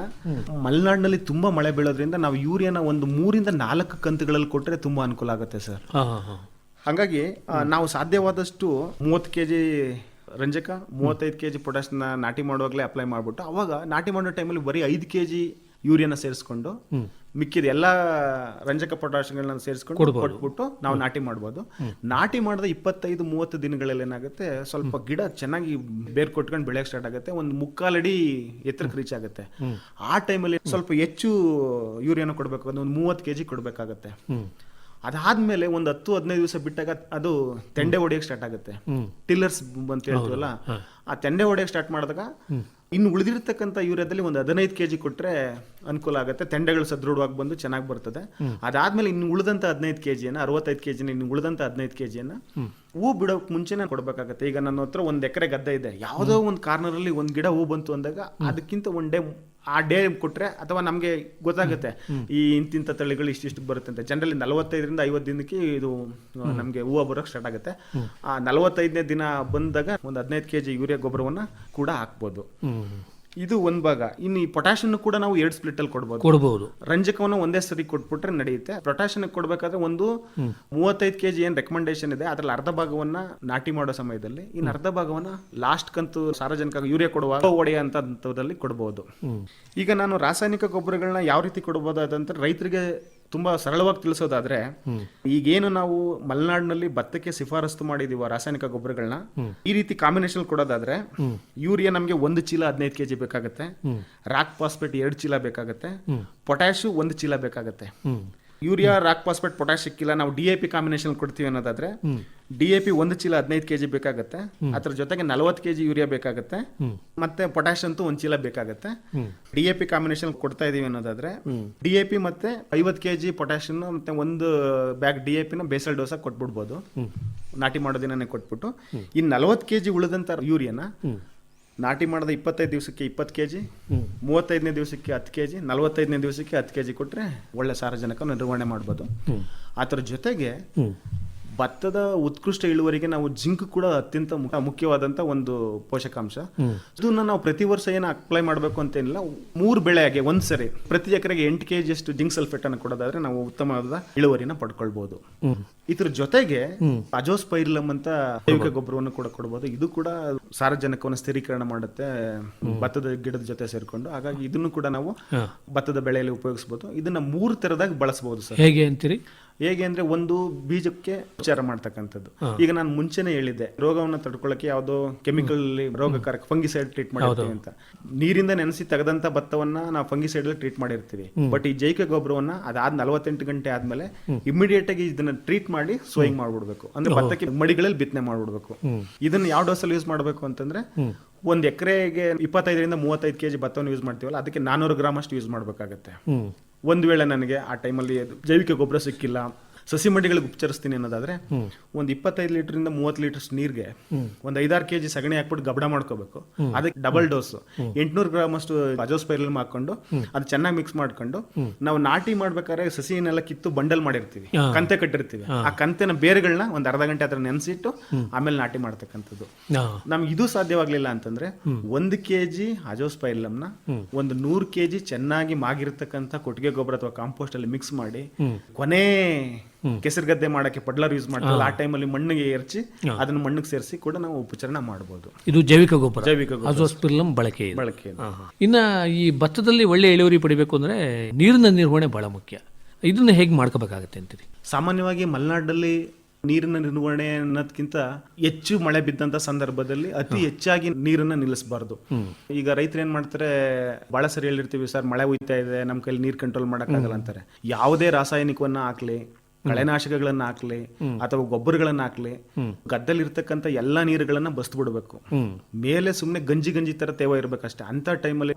ಮಲೆನಾಡಿನಲ್ಲಿ ತುಂಬಾ ಮಳೆ ಬೀಳೋದ್ರಿಂದ ನಾವು ಯೂರಿಯಾನ ಒಂದು 3 ರಿಂದ 4 ಕಂತುಗಳಲ್ಲಿ ಕೊಟ್ಟರೆ ತುಂಬಾ ಅನುಕೂಲ ಆಗುತ್ತೆ ಸರ್. ಹಾಗಾಗಿ ನಾವು ಸಾಧ್ಯವಾದಷ್ಟು 30 kg ರಂಜಕ, 35 kg ಪೊಟ್ಯಾಷಿಯನ್ನ ನಾಟಿ ಮಾಡುವಾಗಲೇ ಅಪ್ಲೈ ಮಾಡ್ಬಿಟ್ಟು ಅವಾಗ ನಾಟಿ ಮಾಡೋ ಟೈಮಲ್ಲಿ ಬರೀ 5 kg ಯೂರಿಯಾನ ಸೇರಿಸ್ಕೊಂಡು ಮಿಕ್ಕಿದ ಎಲ್ಲ ರಂಜಕ ಪೊಟ್ಯಾಷಿಯಗಳನ್ನ ಸೇರಿಸ್ಕೊಂಡು ಕೊಟ್ಬಿಟ್ಟು ನಾವು ನಾಟಿ ಮಾಡ್ಬೋದು. ನಾಟಿ ಮಾಡಿದ 25-30 ದಿನಗಳಲ್ಲಿ ಏನಾಗುತ್ತೆ, ಸ್ವಲ್ಪ ಗಿಡ ಚೆನ್ನಾಗಿ ಬೇರ್ ಕೊಟ್ಕೊಂಡು ಬೆಳೆಯಕ್ಕೆ ಸ್ಟಾರ್ಟ್ ಆಗುತ್ತೆ. ಒಂದು 3/4 ಅಡಿ ಎತ್ತರಕ್ಕೆ ರೀಚ್ ಆಗುತ್ತೆ. ಆ ಟೈಮಲ್ಲಿ ಸ್ವಲ್ಪ ಹೆಚ್ಚು ಯೂರಿಯಾನ ಕೊಡಬೇಕು, ಒಂದು 30 kg ಕೊಡಬೇಕಾಗತ್ತೆ. ಅದಾದ್ಮೇಲೆ ಒಂದು 10-15 ದಿವಸ ಬಿಟ್ಟಾಗ ಅದು ತೆಂಡೆ ಹೊಡೆಯಕ್ಕೆ ಸ್ಟಾರ್ಟ್ ಆಗುತ್ತೆ. ಟಿಲ್ಲರ್ಸ್ ಅಂತ ಹೇಳ್ತೀವಲ್ಲ, ಆ ತೆಂಡೆ ಹೊಡೆಯಕ್ಕೆ ಸ್ಟಾರ್ಟ್ ಮಾಡಿದಾಗ ಇನ್ನು ಉಳಿದಿರ್ತಕ್ಕಂಥ ಯೂರಿಯಾದಲ್ಲಿ ಒಂದು 15 kg ಕೊಟ್ಟರೆ ಅನುಕೂಲ ಆಗುತ್ತೆ. ತೆಂಡೆಗಳು ಸದೃಢವಾಗಿ ಬಂದು ಚೆನ್ನಾಗಿ ಬರ್ತದೆ. ಅದಾದ್ಮೇಲೆ ಇನ್ನು ಉಳಿದಂಥ 15 kg-ನ 65 kg-ನ ಇನ್ನು ಉಳಿದಂಥ 15 kg-ನ ಹೂ ಬಿಡೋಕೆ ಮುಂಚೆನೇ ಕೊಡಬೇಕಾಗತ್ತೆ. ಈಗ ನನ್ನ ಹತ್ರ 1 ಎಕರೆ ಗದ್ದೆ ಇದೆ, ಯಾವುದೋ ಒಂದು ಕಾರ್ನರಲ್ಲಿ ಒಂದು ಗಿಡ ಹೂ ಬಂತು ಅಂದಾಗ ಅದಕ್ಕಿಂತ ಆ ಡೇ ಕೊಟ್ರೆ ಅಥವಾ ನಮಗೆ ಗೊತ್ತಾಗುತ್ತೆ ಈ ಇಂತಿಂಥ ತಳಿಗಳು ಇಷ್ಟಿಷ್ಟು ಬರುತ್ತೆ ಅಂತ. ಜನರಲಿ 45 ರಿಂದ 50 ದಿನಕ್ಕೆ ಇದು ನಮಗೆ ಹೂವು ಬರೋಕ್ಕೆ ಸ್ಟಾರ್ಟ್ ಆಗುತ್ತೆ. ಆ 45ನೇ ದಿನ ಬಂದಾಗ ಒಂದು 15 kg ಯೂರಿಯಾ ಗೊಬ್ಬರವನ್ನ ಕೂಡ ಹಾಕ್ಬೋದು. ಇದು ಒಂದ್ ಭಾಗ. ಇನ್ನು ಈ ಪೊಟ್ಯಾಷಿಯನ್ ಕೂಡ ನಾವು 2 ಸ್ಪ್ಲಿಟ್ ಅಲ್ಲಿ ಕೊಡ್ಬೋದು. ರಂಜಕವನ್ನು ಒಂದೇ ಸರಿ ಕೊಟ್ಬಿಟ್ರೆ ನಡೆಯುತ್ತೆ. ಪೊಟ್ಯಾಷಿಯನ್ ಕೊಡ್ಬೇಕಾದ್ರೆ ಒಂದು 35 kg ಏನ್ ರೆಕಮೆಂಡೇಶನ್ ಇದೆ ಅದ್ರಲ್ಲಿ ಅರ್ಧ ಭಾಗವನ್ನ ನಾಟಿ ಮಾಡೋ ಸಮಯದಲ್ಲಿ, ಇನ್ನು ಅರ್ಧ ಭಾಗವನ್ನ ಲಾಸ್ಟ್ ಕಂತು ಸಾರಜನಕ ಯೂರಿಯಾ ಕೊಡುವಾಗ ಒಡೆಯ ಅಂತದಲ್ಲಿ ಕೊಡಬಹುದು. ಈಗ ನಾನು ರಾಸಾಯನಿಕ ಗೊಬ್ಬರಗಳನ್ನ ಯಾವ ರೀತಿ ಕೊಡಬಹುದು ಅದಂತ ರೈತರಿಗೆ ತುಂಬಾ ಸರಳವಾಗಿ ತಿಳಿಸೋದಾದ್ರೆ, ಈಗೇನು ನಾವು ಮಲೆನಾಡಿನಲ್ಲಿ ಭತ್ತಕ್ಕೆ ಶಿಫಾರಸ್ತು ಮಾಡಿದೀವ ರಾಸಾಯನಿಕ ಗೊಬ್ಬರಗಳನ್ನ ಈ ರೀತಿ ಕಾಂಬಿನೇಷನ್ ಕೊಡೋದಾದ್ರೆ, ಯೂರಿಯಾ ನಮಗೆ 1 ಚೀಲ 15 kg ಬೇಕಾಗುತ್ತೆ, ರಾಕ್ ಫಾಸ್ಫೇಟ್ 2 ಚೀಲ ಬೇಕಾಗುತ್ತೆ, ಪೊಟ್ಯಾಶು 1 ಚೀಲ ಬೇಕಾಗುತ್ತೆ. ಯೂರಿಯಾ, ರಾಕ್ ಫಾಸ್ಫೇಟ್, ಪೊಟ್ಯಾಶ್ ಸಿಕ್ಕಿಲ್ಲ, ನಾವು DAP ಕಾಂಬಿನೇಷನ್ ಕೊಡ್ತೀವಿ ಅನ್ನೋದಾದ್ರೆ DAP 1 ಚೀಲ 15 kg ಬೇಕಾಗುತ್ತೆ, ಅದ್ರ ಜೊತೆಗೆ 40 kg ಯೂರಿಯಾ ಬೇಕಾಗುತ್ತೆ, ಮತ್ತೆ ಪೊಟ್ಯಾಶ್ ಅಂತೂ 1 ಚೀಲ ಬೇಕಾಗುತ್ತೆ. DAP ಕಾಂಬಿನೇಷನ್ ಕೊಡ್ತಾ ಇದೀವಿ ಅನ್ನೋದಾದ್ರೆ DAP ಮತ್ತೆ 50 kg ಪೊಟ್ಯಾಶ್ ಮತ್ತೆ 1 ಬ್ಯಾಗ್ DAP ನ ಬೇಸಲ್ ಡೋಸ್ ಕೊಟ್ಬಿಡ್ಬೋದು, ನಾಟಿ ಮಾಡೋ ದಿನನೇ ಕೊಟ್ಬಿಟ್ಟು. ಇನ್ನು 40 kg ಉಳಿದಂತ ಯೂರಿಯಾನ ನಾಟಿ ಮಾಡಿದ 25 ದಿವಸಕ್ಕೆ 20 kg, 35ನೇ ದಿವಸಕ್ಕೆ 10 kg, 45ನೇ ದಿವಸಕ್ಕೆ 10 kg ಕೊಟ್ರೆ ಒಳ್ಳೆ ಸಾರಜನಕ ನಿರ್ವಹಣೆ ಮಾಡ್ಬೋದು. ಅದರ ಜೊತೆಗೆ ಭತ್ತದ ಉತ್ಕೃಷ್ಟ ಇಳುವರಿಗೆ ನಾವು ಜಿಂಕ್ ಕೂಡ ಅತ್ಯಂತ ಮುಖ್ಯವಾದಂತ ಒಂದು ಪೋಷಕಾಂಶ. ಇದನ್ನ ನಾವು ಪ್ರತಿ ವರ್ಷ ಏನು ಅಪ್ಲೈ ಮಾಡಬೇಕು ಅಂತ ಏನಿಲ್ಲ, 3 ಬೆಳೆಗೆ ಒಂದ್ಸರಿ ಪ್ರತಿ ಎಕರೆಗೆ 8 kg ಅಷ್ಟು ಜಿಂಕ್ ಸಲ್ಫೇಟ್ ಅನ್ನು ಕೊಡೋದಾದ್ರೆ ನಾವು ಉತ್ತಮವಾದ ಇಳುವರಿನ ಪಡ್ಕೊಳ್ಬಹುದು. ಇದ್ರ ಜೊತೆಗೆ ಅಜೋಸ್ಪೈರಿಲಮ್ ಅಂತ ಜೈವಿಕ ಗೊಬ್ಬರವನ್ನು ಕೂಡ ಕೊಡಬಹುದು. ಇದು ಕೂಡ ಸಾರಜನಕವನ್ನು ಸ್ಥಿರೀಕರಣ ಮಾಡುತ್ತೆ ಭತ್ತದ ಗಿಡದ ಜೊತೆ ಸೇರ್ಕೊಂಡು. ಹಾಗಾಗಿ ಇದನ್ನು ಕೂಡ ನಾವು ಭತ್ತದ ಬೆಳೆಯಲ್ಲಿ ಉಪಯೋಗಿಸಬಹುದು. ಇದನ್ನ 3 ತರದಾಗ ಬಳಸಬಹುದು ಸರ್. ಹೇಗೆ ಅಂತೀರಿ? ಹೇಗೆ ಅಂದ್ರೆ, ಒಂದು ಬೀಜಕ್ಕೆ ಉಪಚಾರ ಮಾಡ್ತಕ್ಕಂಥದ್ದು. ಈಗ ನಾನು ಮುಂಚೆನೆ ಹೇಳಿದ್ದೆ, ರೋಗವನ್ನು ತಡ್ಕೊಳ್ಳಕ್ಕೆ ಯಾವುದೋ ಕೆಮಿಕಲ್ ರೋಗಕಾರಕ ಫಂಗಿಸೈಡ್ ಟ್ರೀಟ್ ಮಾಡಿರ್ತೀವಿ ಅಂತ. ನೀರಿಂದ ನೆನೆಸಿ ತೆಗೆದಂತ ಭತ್ತವನ್ನ ನಾವು ಫಂಗಿಸೈಡ್ ಟ್ರೀಟ್ ಮಾಡಿರ್ತೀವಿ. ಬಟ್ ಈ ಜೈವಿಕ ಗೊಬ್ಬರವನ್ನ ಅದಾದ 48 ಗಂಟೆ ಆದ್ಮೇಲೆ ಇಮಿಡಿಯೇಟ್ ಆಗಿ ಇದನ್ನ ಟ್ರೀಟ್ ಮಾಡಿ ಸೋಯಿಂಗ್ ಮಾಡ್ಬಿಡ್ಬೇಕು. ಅಂದ್ರೆ ಭತ್ತಕ್ಕೆ ಮಡಿಗಳಲ್ಲಿ ಬಿತ್ತನೆ ಮಾಡ್ಬಿಡ್ಬೇಕು. ಇದನ್ನ ಯಾವ ಡೋಸಲ್ಲಿ ಯೂಸ್ ಮಾಡ್ಬೇಕು ಅಂತಂದ್ರೆ, 1 ಎಕರೆಗೆ 25ರಿಂದ 35 kg ಭತ್ತವನ್ನು ಯೂಸ್ ಮಾಡ್ತೀವಲ್ಲ, ಅದಕ್ಕೆ 400 ಗ್ರಾಮ್ ಅಷ್ಟು ಯೂಸ್ ಮಾಡ್ಬೇಕಾಗತ್ತೆ. ಒಂದ್ ವೇಳೆ ನನಗೆ ಆ ಟೈಮಲ್ಲಿ ಜೈವಿಕ ಗೊಬ್ಬರ ಸಿಕ್ಕಿಲ್ಲ, ಸಸಿ ಮಡಿಗಳಿಗೆ ಉಪಚರಿಸ್ತೀನಿ ಅನ್ನೋದಾದ್ರೆ, ಒಂದು 25 ಲೀಟರ್ 30 ಲೀಟರ್ ನೀರ್ಗೆ ಒಂದು 5-6 kg ಸಗಣಿ ಹಾಕ್ಬಿಟ್ಟು ಗಬಡ ಮಾಡ್ಕೋಬೇಕು. ಅದಕ್ಕೆ ಡಬಲ್ ಡೋಸ್ 800 ಗ್ರಾಮ್ ಅಷ್ಟು ಅಜೋಸ್ಪೈರಿಲಮ್ ಹಾಕೊಂಡು ಅದು ಚೆನ್ನಾಗಿ ಮಿಕ್ಸ್ ಮಾಡ್ಕೊಂಡು, ನಾವು ನಾಟಿ ಮಾಡ್ಬೇಕಾದ್ರೆ ಸಸಿನೆಲ್ಲ ಕಿತ್ತು ಬಂಡಲ್ ಮಾಡಿರ್ತೀವಿ, ಕಂತೆ ಕಟ್ಟಿರ್ತೀವಿ. ಆ ಕಂತೆನ ಬೇರುಗಳನ್ನ ಒಂದು ಅರ್ಧ ಗಂಟೆ ಅದ್ರ ನೆನೆಸಿಟ್ಟು ಆಮೇಲೆ ನಾಟಿ ಮಾಡ್ತಕ್ಕಂಥದ್ದು. ನಮ್ಗೆ ಇದು ಸಾಧ್ಯವಾಗ್ಲಿಲ್ಲ ಅಂತಂದ್ರೆ 1 kg ಅಜೋಸ್ಪೈರಿಲಮ್ನ ಒಂದು 100 kg ಚೆನ್ನಾಗಿ ಮಾಗಿರ್ತಕ್ಕಂಥ ಕೊಟ್ಟಿಗೆ ಗೊಬ್ಬರ ಅಥವಾ ಕಾಂಪೋಸ್ಟ್ ಅಲ್ಲಿ ಮಿಕ್ಸ್ ಮಾಡಿ, ಕೊನೆ ಕೆಸರು ಗದ್ದೆ ಮಾಡಕ್ಕೆ ಪಡ್ಲರ್ ಯೂಸ್ ಮಾಡ್ತೀವಲ್ಲ, ಆ ಟೈಮಲ್ಲಿ ಮಣ್ಣಿಗೆ ಎರಚಿ ಅದನ್ನ ಮಣ್ಣಿಗೆ ಸೇರಿಸಿ ಕೂಡ ನಾವು ಉಪಚರಣ ಮಾಡಬಹುದು. ಇದು ಜೈವಿಕ ಗೊಬ್ಬರ, ಅಜೋಸ್ಪೈರಿಲಮ್ ಬಳಕೆ. ಇನ್ನ ಈ ಭತ್ತದಲ್ಲಿ ಒಳ್ಳೆ ಇಳುವರಿ ಪಡಿಬೇಕು ಅಂದ್ರೆ ನೀರಿನ ನಿರ್ವಹಣೆ ಬಹಳ ಮುಖ್ಯ. ಇದನ್ನ ಹೇಗೆ ಮಾಡ್ಕೋಬೇಕಾಗತ್ತೆ ಅಂತೀರಿ? ಸಾಮಾನ್ಯವಾಗಿ ಮಲೆನಾಡಲ್ಲಿ ನೀರಿನ ನಿರ್ವಹಣೆ ಅನ್ನೋದಕ್ಕಿಂತ ಹೆಚ್ಚು ಮಳೆ ಬಿದ್ದಂತ ಸಂದರ್ಭದಲ್ಲಿ ಅತಿ ಹೆಚ್ಚಾಗಿ ನೀರನ್ನ ನಿಲ್ಲಿಸಬಾರ್ದು. ಈಗ ರೈತರು ಏನ್ ಮಾಡ್ತಾರೆ, ಬಹಳ ಸರಿ ಹೇಳಿರ್ತೀವಿ, ಸರ್ ಮಳೆ ಹುಯ್ತಾ ಇದೆ, ನಮ್ ಕೈಲಿ ನೀರ್ ಕಂಟ್ರೋಲ್ ಮಾಡಕ್ಕಾಗಲ್ಲ ಅಂತಾರೆ. ಯಾವುದೇ ರಾಸಾಯನಿಕವನ್ನ ಹಾಕ್ಲಿ, ಕಳೆನಾಶಕಗಳನ್ನ ಹಾಕ್ಲಿ ಅಥವಾ ಗೊಬ್ಬರಗಳನ್ನ ಹಾಕ್ಲಿ, ಗದ್ದೆಲಿ ಇರ್ತಕ್ಕಂಥ ಎಲ್ಲಾ ನೀರುಗಳನ್ನ ಬಸ್ತು ಬಿಡಬೇಕು. ಮೇಲೆ ಸುಮ್ನೆ ಗಂಜಿ ತರ ತೇವ ಇರ್ಬೇಕಷ್ಟೇ. ಅಂತ ಟೈಮಲ್ಲಿ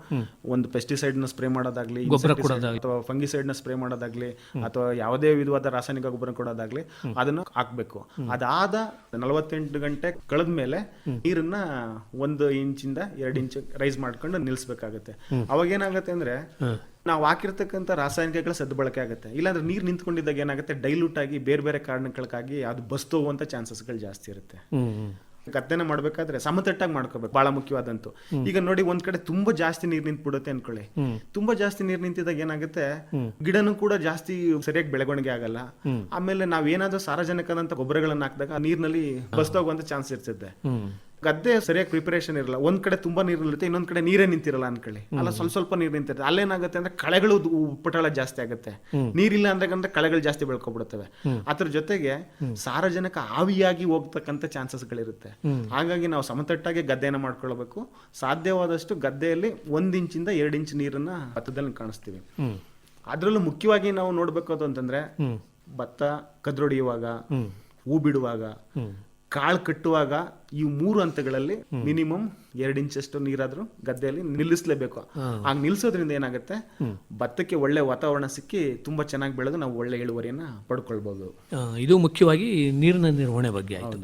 ಒಂದು ಪೆಸ್ಟಿಸೈಡ್ ನ ಸ್ಪ್ರೇ ಮಾಡೋದಾಗ್ಲಿ, ಅಥವಾ ಫಂಗಿಸೈಡ್ ನ ಸ್ಪ್ರೇ ಮಾಡೋದಾಗ್ಲಿ, ಅಥವಾ ಯಾವುದೇ ವಿಧವಾದ ರಾಸಾಯನಿಕ ಗೊಬ್ಬರ ಕೊಡೋದಾಗ್ಲಿ ಅದನ್ನ ಹಾಕ್ಬೇಕು. ಅದಾದ 48 ಗಂಟೆ ಕಳೆದ್ಮೇಲೆ ನೀರನ್ನ 1 ಇಂಚಿಂದ 2 ಇಂಚ್ ರೈಸ್ ಮಾಡ್ಕೊಂಡು ನಿಲ್ಸ್ಬೇಕಾಗತ್ತೆ. ಅವಾಗ ಏನಾಗತ್ತೆ ಅಂದ್ರೆ, ನಾವು ಹಾಕಿರ್ತಕ್ಕಂಥ ರಾಸಾಯನಿಕಗಳ ಸದ್ಬಳಕೆ ಆಗುತ್ತೆ. ಇಲ್ಲಾಂದ್ರೆ ನೀರು ನಿಂತ್ಕೊಂಡಿದ್ದಾಗ ಏನಾಗುತ್ತೆ, ಡೈಲ್ಯೂಟ್ ಆಗಿ ಬೇರೆ ಬೇರೆ ಕಾರಣಗಳಿಗಾಗಿ ಅದು ಬಸ್ತು ಹೋಗುವಂತ ಚಾನ್ಸಸ್ಗಳು ಜಾಸ್ತಿ ಇರುತ್ತೆ. ಗದ್ದೆನ ಮಾಡ್ಬೇಕಾದ್ರೆ ಸಮತಟ್ಟಾಗಿ ಮಾಡ್ಕೋಬೇಕು, ಬಹಳ ಮುಖ್ಯವಾದಂತು. ಈಗ ನೋಡಿ, ಒಂದ್ ಕಡೆ ತುಂಬಾ ಜಾಸ್ತಿ ನೀರ್ ನಿಂತು ಬಿಡುತ್ತೆ ಅನ್ಕೊಳ್ಳಿ. ತುಂಬಾ ಜಾಸ್ತಿ ನೀರ್ ನಿಂತಿದಾಗ ಏನಾಗುತ್ತೆ, ಗಿಡನೂ ಕೂಡ ಜಾಸ್ತಿ ಸರಿಯಾಗಿ ಬೆಳವಣಿಗೆ ಆಗಲ್ಲ. ಆಮೇಲೆ ನಾವೇನಾದ್ರೂ ಸಾರಜನಕದಂತ ಗೊಬ್ಬರಗಳನ್ನ ಹಾಕಿದಾಗ ನೀರಿನಲ್ಲಿ ಬಸ್ತೋಗುವಂತ ಚಾನ್ಸ್ ಇರ್ತದೆ. ಗದ್ದೆ ಸರಿಯಾಗಿ ಪ್ರಿಪರೇಷನ್ ಇರಲ್ಲ, ಒಂದ್ ಕಡೆ ತುಂಬಾ ನೀರು ನಿಲ್ಲುತ್ತೆ, ಇನ್ನೊಂದ್ ಕಡೆ ನೀರೇ ನಿಂತಿರಲ್ಲ ಅನ್ಕೊಳ್ಳಿ. ಅಲ್ಲ ಸ್ವಲ್ಪ ನೀರು ನಿಂತಿರುತ್ತೆ, ಅಲ್ಲೇನಾಗುತ್ತೆ ಅಂದ್ರೆ ಕಳೆಗಳು ಉಪಟಳ ಜಾಸ್ತಿ ಆಗುತ್ತೆ. ನೀರಿಲ್ಲ ಅಂದ್ರೆ ಕಳೆಗಳು ಜಾಸ್ತಿ ಬೆಳ್ಕೊಬಿಡುತ್ತವೆ. ಅದ್ರ ಜೊತೆಗೆ ಸಾರಜನಕ ಆವಿಯಾಗಿ ಹೋಗ್ತಕ್ಕಂಥ ಚಾನ್ಸಸ್ಗಳಿರುತ್ತೆ. ಹಾಗಾಗಿ ನಾವು ಸಮತಟ್ಟಾಗಿ ಗದ್ದೆನ ಮಾಡ್ಕೊಳ್ಬೇಕು. ಸಾಧ್ಯವಾದಷ್ಟು ಗದ್ದೆಯಲ್ಲಿ 1 ಇಂಚಿಂದ 2 ಇಂಚ್ ನೀರನ್ನ ಭತ್ತದಲ್ಲಿ ಕಾಣಿಸ್ತೀವಿ. ಅದ್ರಲ್ಲೂ ಮುಖ್ಯವಾಗಿ ನಾವು ನೋಡ್ಬೇಕು ಅಂತಂದ್ರೆ, ಭತ್ತ ಕದ್ರೊಡೆಯುವಾಗ, ಹೂ ಬಿಡುವಾಗ, ಕಾಳು ಕಟ್ಟುವಾಗ, ಈ 3 ಹಂತಗಳಲ್ಲಿ ಮಿನಿಮಮ್ 2 ಇಂಚಷ್ಟು ನೀರಾದ್ರೂ ಗದ್ದೆಯಲ್ಲಿ ನಿಲ್ಲಿಸಲೇಬೇಕು. ಆಗ ನಿಲ್ಸೋದ್ರಿಂದ ಏನಾಗುತ್ತೆ, ಭತ್ತಕ್ಕೆ ಒಳ್ಳೆ ವಾತಾವರಣ ಸಿಕ್ಕಿ ತುಂಬಾ ಚೆನ್ನಾಗಿ ಬೆಳೆದು ನಾವು ಒಳ್ಳೆ ಇಳುವರಿಯನ್ನ ಪಡ್ಕೊಳ್ಬಹುದು. ಇದು ಮುಖ್ಯವಾಗಿ ನೀರಿನ ನಿರ್ವಹಣೆ ಬಗ್ಗೆ ಆಯ್ತು.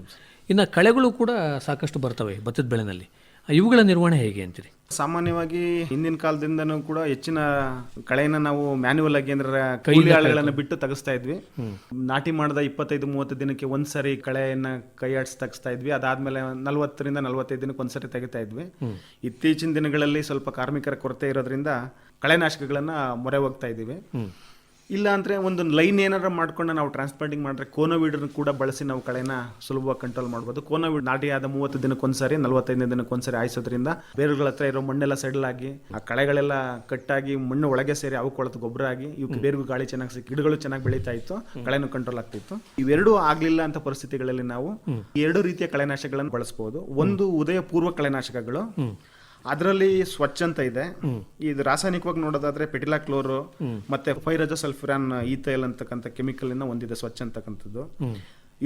ಇನ್ನು ಕಳೆಗಳು ಕೂಡ ಸಾಕಷ್ಟು ಬರ್ತವೆ ಭತ್ತದ ಬೆಳೆನಲ್ಲಿ. ಇವುಗಳ ನಿರ್ವಹಣೆ ಹೇಗೆ ಅಂತೀರಿ? ಸಾಮಾನ್ಯವಾಗಿ ಹಿಂದಿನ ಕಾಲದಿಂದನೂ ಕೂಡ ಹೆಚ್ಚಿನ ಕಳೆನ ನಾವು ಮ್ಯಾನ್ಯುವಲ್ ಆಗಿ ಅಂದ್ರೆ ಕೂಲಿ ಆಳುಗಳನ್ನ ಬಿಟ್ಟು ತೆಗಿಸ್ತಾ ಇದ್ವಿ. ನಾಟಿ ಮಾಡಿದ 25-30 ದಿನಕ್ಕೆ ಒಂದ್ಸರಿ ಕಳೆಯನ್ನ ಕೈ ಆಡಿಸಿ ತೆಗಿಸ್ತಾ ಇದ್ವಿ. ಅದಾದ್ಮೇಲೆ 40ರಿಂದ 45 ದಿನಕ್ಕೆ ಒಂದ್ಸರಿ ತೆಗಿತಾ ಇದ್ವಿ. ಇತ್ತೀಚಿನ ದಿನಗಳಲ್ಲಿ ಸ್ವಲ್ಪ ಕಾರ್ಮಿಕರ ಕೊರತೆ ಇರೋದ್ರಿಂದ ಕಳೆನಾಶಕಗಳನ್ನ ಮೊರೆ ಹೋಗ್ತಾ ಇದ್ದೀವಿ. ಇಲ್ಲ ಅಂದ್ರೆ ಒಂದು ಲೈನ್ ಏನಾರ ಮಾಡ್ಕೊಂಡು ನಾವು ಟ್ರಾನ್ಸ್ಪ್ಲಾಂಟಿಂಗ್ ಮಾಡಿದ್ರೆ ಕೋನೋವಿಡ್ ಕೂಡ ಬಳಸಿ ನಾವು ಕಳೆನ ಸುಲಭವಾಗಿ ಕಂಟ್ರೋಲ್ ಮಾಡ್ಬೋದು. ಕೋನೋವಿಡ್ ನಾಟಿ ಆದ 30 ದಿನಕ್ಕೊಂದ್ಸರಿ 45 ದಿನಕ್ಕೊಂದ್ಸರಿ ಆಯಿಸೋದ್ರಿಂದ ಬೇರುಗಳ ಹತ್ರ ಇರೋ ಮಣ್ಣೆಲ್ಲ ಸೆಡಲ್ ಆಗಿ ಆ ಕಳೆಗಳೆಲ್ಲ ಕಟ್ಟಾಗಿ ಮಣ್ಣು ಒಳಗೆ ಸೇರಿ ಅವು ಕೊಳತು ಗೊಬ್ಬರ ಆಗಿ ಇವಕ್ಕೆ ಬೇರಿಗೂ ಗಾಳಿ ಚೆನ್ನಾಗಿ ಸಿಕ್ಕಿ ಗಿಡಗಳು ಚೆನ್ನಾಗಿ ಬೆಳೀತಾ ಇತ್ತು, ಕಳೆನೂ ಕಂಟ್ರೋಲ್ ಆಗ್ತಿತ್ತು. ಇವೆರಡೂ ಆಗ್ಲಿಲ್ಲ ಅಂತ ಪರಿಸ್ಥಿತಿಗಳಲ್ಲಿ ನಾವು 2 ರೀತಿಯ ಕಳೆನಾಶಕಗಳನ್ನು ಬಳಸಬಹುದು. ಒಂದು ಉದಯ ಪೂರ್ವ ಕಳೆನಾಶಕಗಳು, ಅದರಲ್ಲಿ ಸ್ವಚ್ಛ ಅಂತ ಇದೆ. ಇದು ರಾಸಾಯನಿಕವಾಗಿ ನೋಡೋದಾದ್ರೆ ಪೆಟಿಲಾಕ್ಲೋರ್ ಮತ್ತೆ ಫೈರಜೋಸಲ್ಫ್ಯೂರಾನ್ ಈಥೈಲ್ ಅಂತಕ್ಕಂಥ ಕೆಮಿಕಲ್ ಇಂದ ಒಂದಿದೆ ಸ್ವಚ್ಛ ಅಂತಕ್ಕಂಥದ್ದು.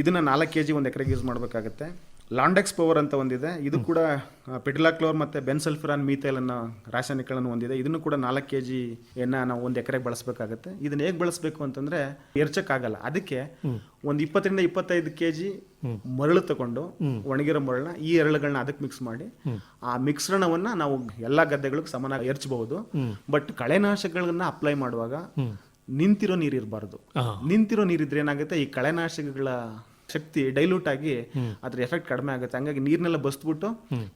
ಇದನ್ನ 4 kg ಒಂದು ಎಕರೆಗೆ ಯೂಸ್ ಮಾಡಬೇಕಾಗುತ್ತೆ. ಲಾಂಡೆಕ್ಸ್ ಪವರ್ ಅಂತ ಒಂದಿದೆ, ಇದು ಕೂಡ ಪೆಟಿಲಾಕ್ಲೋರ್ ಮತ್ತೆ ಬೆನ್ಸಲ್ಫ್ಯೂರಾನ್ ಮೀಥೈಲ್ ಅನ್ನೋ ರಾಸಾಯನಿಕಗಳನ್ನು ಹೊಂದಿದೆ. ಇದನ್ನು ಕೂಡ 4 kg ನಾವು ಒಂದು ಎಕರೆಗೆ ಬಳಸಬೇಕಾಗುತ್ತೆ. ಇದನ್ನ ಹೇಗೆ ಬಳಸಬೇಕು ಅಂತಂದ್ರೆ ಎರ್ಚಕ್ಕಾಗಲ್ಲ, ಅದಕ್ಕೆ ಒಂದು 20-25 kg ಮರಳು ತಗೊಂಡು ಒಣಗಿರೋ ಮರಳನ್ನ ಈ ಎರಳುಗಳನ್ನ ಅದಕ್ಕೆ ಮಿಕ್ಸ್ ಮಾಡಿ ಆ ಮಿಶ್ರಣವನ್ನ ನಾವು ಎಲ್ಲಾ ಗದ್ದೆಗಳಿಗೆ ಸಮಾನಾಗಿ ಎರ್ಚಬಹುದು. ಬಟ್ ಕಳೆನಾಶಕಗಳನ್ನ ಅಪ್ಲೈ ಮಾಡುವಾಗ ನಿಂತಿರೋ ನೀರು ಇರಬಾರ್ದು. ನಿಂತಿರೋ ನೀರಿದ್ರೆ ಏನಾಗುತ್ತೆ, ಈ ಕಳೆನಾಶಕಗಳ ಶಕ್ತಿ ಡೈಲ್ಯೂಟ್ ಆಗಿ ಅದ್ರ ಎಫೆಕ್ಟ್ ಕಡಿಮೆ ಆಗುತ್ತೆ. ಹಂಗಾಗಿ ನೀರ್ನೆಲ್ಲ ಬಸ್ಬಿಟ್ಟು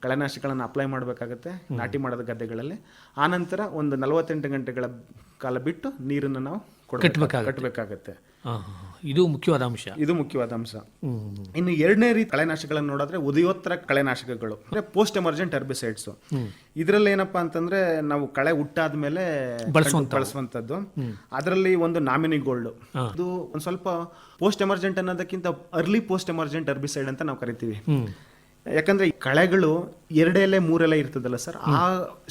ಕಳೆನಾಶಕಗಳನ್ನ ಅಪ್ಲೈ ಮಾಡಬೇಕಾಗುತ್ತೆ ನಾಟಿ ಮಾಡೋದ ಗದ್ದೆಗಳಲ್ಲಿ. ಆನಂತರ ಒಂದು 48 ಗಂಟೆಗಳ ಕಾಲ ಬಿಟ್ಟು ನೀರನ್ನು ನಾವು ಕಟ್ಟಬೇಕಾಗತ್ತೆ. ಇದು ಮುಖ್ಯವಾದ ಅಂಶ. ಇದು ಮುಖ್ಯವಾದ ಅಂಶ. ಇನ್ನು 2ನೇ ರೀತಿ ಕಳೆನಾಶಕಗಳನ್ನು ನೋಡಿದ್ರೆ ಉದಯೋತ್ತರ ಕಳೆನಾಶಕಗಳು ಅಂದ್ರೆ ಪೋಸ್ಟ್ ಎಮರ್ಜೆಂಟ್ ಹೆರ್ಬಿಸೈಡ್ಸ್. ಇದರಲ್ಲಿ ಏನಪ್ಪಾ ಅಂತಂದ್ರೆ ನಾವು ಕಳೆ ಹುಟ್ಟಾದ್ಮೇಲೆ ಬಳಸುವಂತದ್ದು. ಅದರಲ್ಲಿ ಒಂದು ನಾಮಿನಿ ಗೋಲ್ಡ್, ಇದು ಒಂದ್ ಸ್ವಲ್ಪ ಪೋಸ್ಟ್ ಎಮರ್ಜೆಂಟ್ ಅನ್ನೋದಕ್ಕಿಂತ ಅರ್ಲಿ ಪೋಸ್ಟ್ ಎಮರ್ಜೆಂಟ್ ಹೆರ್ಬಿಸೈಡ್ ಅಂತ ನಾವು ಕರಿತೀವಿ. ಯಾಕಂದ್ರೆ ಈ ಕಳೆಗಳು 2 ಎಲೆ 3 ಎಲೆ ಇರ್ತದಲ್ಲ ಸರ್, ಆ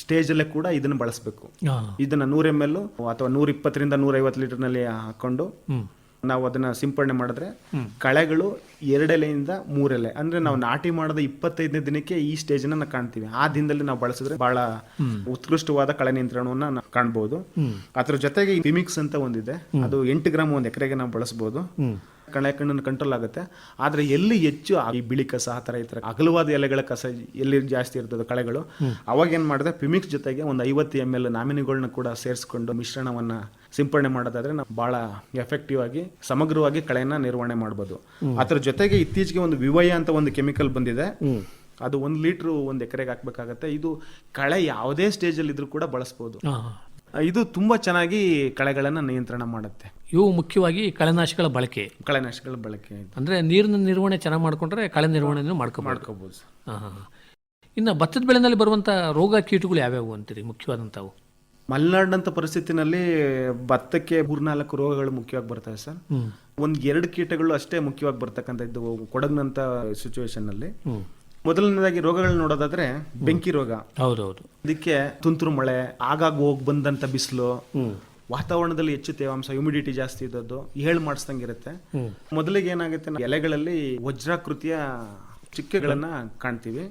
ಸ್ಟೇಜ್ ಅಲ್ಲೇ ಕೂಡ ಇದನ್ನ ಬಳಸಬೇಕು. ಇದನ್ನ 100 ml ಅಥವಾ 120ರಿಂದ 150 ಲೀಟರ್ನಲ್ಲಿ ಹಾಕೊಂಡು ನಾವು ಅದನ್ನ ಸಿಂಪಡಣೆ ಮಾಡಿದ್ರೆ ಕಳೆಗಳು 2 ಎಲೆಯಿಂದ 3 ಎಲೆ ಅಂದ್ರೆ ನಾವು ನಾಟಿ ಮಾಡದ 25ನೇ ದಿನಕ್ಕೆ ಈ ಸ್ಟೇಜ್ ನಾವು ಕಾಣ್ತೀವಿ. ಆ ದಿನದಲ್ಲಿ ನಾವು ಬಳಸಿದ್ರೆ ಬಹಳ ಉತ್ಕೃಷ್ಟವಾದ ಕಳೆ ನಿಯಂತ್ರಣವನ್ನ ನಾವು ಕಾಣಬಹುದು. ಅದ್ರ ಜೊತೆಗೆ ಪಿಮಿಕ್ಸ್ ಅಂತ ಒಂದಿದೆ, ಅದು 8 ಗ್ರಾಮ್ ಒಂದು ಎಕರೆಗೆ ನಾವು ಬಳಸಬಹುದು. ಕಳೆ ಕಣ್ಣನ್ನು ಕಂಟ್ರೋಲ್ ಆಗುತ್ತೆ. ಆದ್ರೆ ಎಲ್ಲಿ ಹೆಚ್ಚು ಈ ಬಿಳಿ ಕಸ ಆ ತರ ಇತರ ಅಗಲವಾದ ಎಲೆಗಳ ಕಸ ಎಲ್ಲಿ ಜಾಸ್ತಿ ಇರ್ತದೆ ಕಳೆಗಳು, ಅವಾಗ ಏನ್ ಮಾಡಿದ್ರೆ ಪಿಮಿಕ್ಸ್ ಜೊತೆಗೆ ಒಂದು 50 ml ನಾಮಿನಿಗಳನ್ನ ಕೂಡ ಸೇರಿಸ್ಕೊಂಡು ಮಿಶ್ರಣವನ್ನ ಸಿಂಪಡಣೆ ಮಾಡೋದಾದ್ರೆ ನಾವು ಬಹಳ ಎಫೆಕ್ಟಿವ್ ಆಗಿ ಸಮಗ್ರವಾಗಿ ಕಳೆಯನ್ನ ನಿರ್ವಹಣೆ ಮಾಡಬಹುದು. ಅದ್ರ ಜೊತೆಗೆ ಇತ್ತೀಚೆಗೆ ಒಂದು ವಿವಯ ಅಂತ ಒಂದು ಕೆಮಿಕಲ್ ಬಂದಿದೆ, ಅದು 1 ಲೀಟರ್ ಒಂದು ಎಕರೆಗೆ ಹಾಕ್ಬೇಕಾಗತ್ತೆ. ಇದು ಕಳೆ ಯಾವುದೇ ಸ್ಟೇಜ್ ಅಲ್ಲಿ ಇದ್ರೂ ಕೂಡ ಬಳಸಬಹುದು. ಇದು ತುಂಬಾ ಚೆನ್ನಾಗಿ ಕಳೆಗಳನ್ನ ನಿಯಂತ್ರಣ ಮಾಡುತ್ತೆ. ಇವು ಮುಖ್ಯವಾಗಿ ಕಳೆನಾಶಕಗಳ ಬಳಕೆ ಅಂದ್ರೆ ನೀರಿನ ನಿರ್ವಹಣೆ ಚೆನ್ನಾಗಿ ಮಾಡ್ಕೊಂಡ್ರೆ ಕಳೆ ನಿರ್ವಹಣೆ ಮಾಡ್ಕೋಬಹುದು. ಇನ್ನು ಭತ್ತದ ಬೆಳೆನಲ್ಲಿ ಬರುವಂತ ರೋಗ ಕೀಟಗಳು ಯಾವ್ಯಾವು ಅಂತೀರಿ ಮುಖ್ಯವಾದಂತವು? ಮಲೆನಾಡಿನಂತ ಪರಿಸ್ಥಿತಿನಲ್ಲಿ ಭತ್ತಕ್ಕೆ 3-4 ರೋಗಗಳು ಮುಖ್ಯವಾಗಿ ಬರ್ತವೆ ಸರ್. 1-2 ಕೀಟಗಳು ಅಷ್ಟೇ ಮುಖ್ಯವಾಗಿ ಬರ್ತಕ್ಕಂಥದ್ದು ಕೊಡಗಿನಂತ ಸಿಚುವೇಶನ್ ನಲ್ಲಿ. ಮೊದಲನೇದಾಗಿ ರೋಗಗಳು ನೋಡೋದಾದ್ರೆ ಬೆಂಕಿ ರೋಗ. ಹೌದೌದು. ಇದಕ್ಕೆ ತುಂತುರು ಮಳೆ, ಆಗಾಗ ಹೋಗಿ ಬಂದಂತ ಬಿಸಿಲು, ವಾತಾವರಣದಲ್ಲಿ ಹೆಚ್ಚು ತೇವಾಂಶ, ಹ್ಯೂಮಿಡಿಟಿ ಜಾಸ್ತಿ ಇದ್ದದ್ದು ಹೇಳು ಮಾಡಿಸ್ದಂಗಿರುತ್ತೆ. ಮೊದಲಿಗೆ ಏನಾಗುತ್ತೆ, ಎಲೆಗಳಲ್ಲಿ ವಜ್ರಾಕೃತಿಯ ಚುಕ್ಕೆಗಳನ್ನ ಕಾಣ್ತೀವಿ.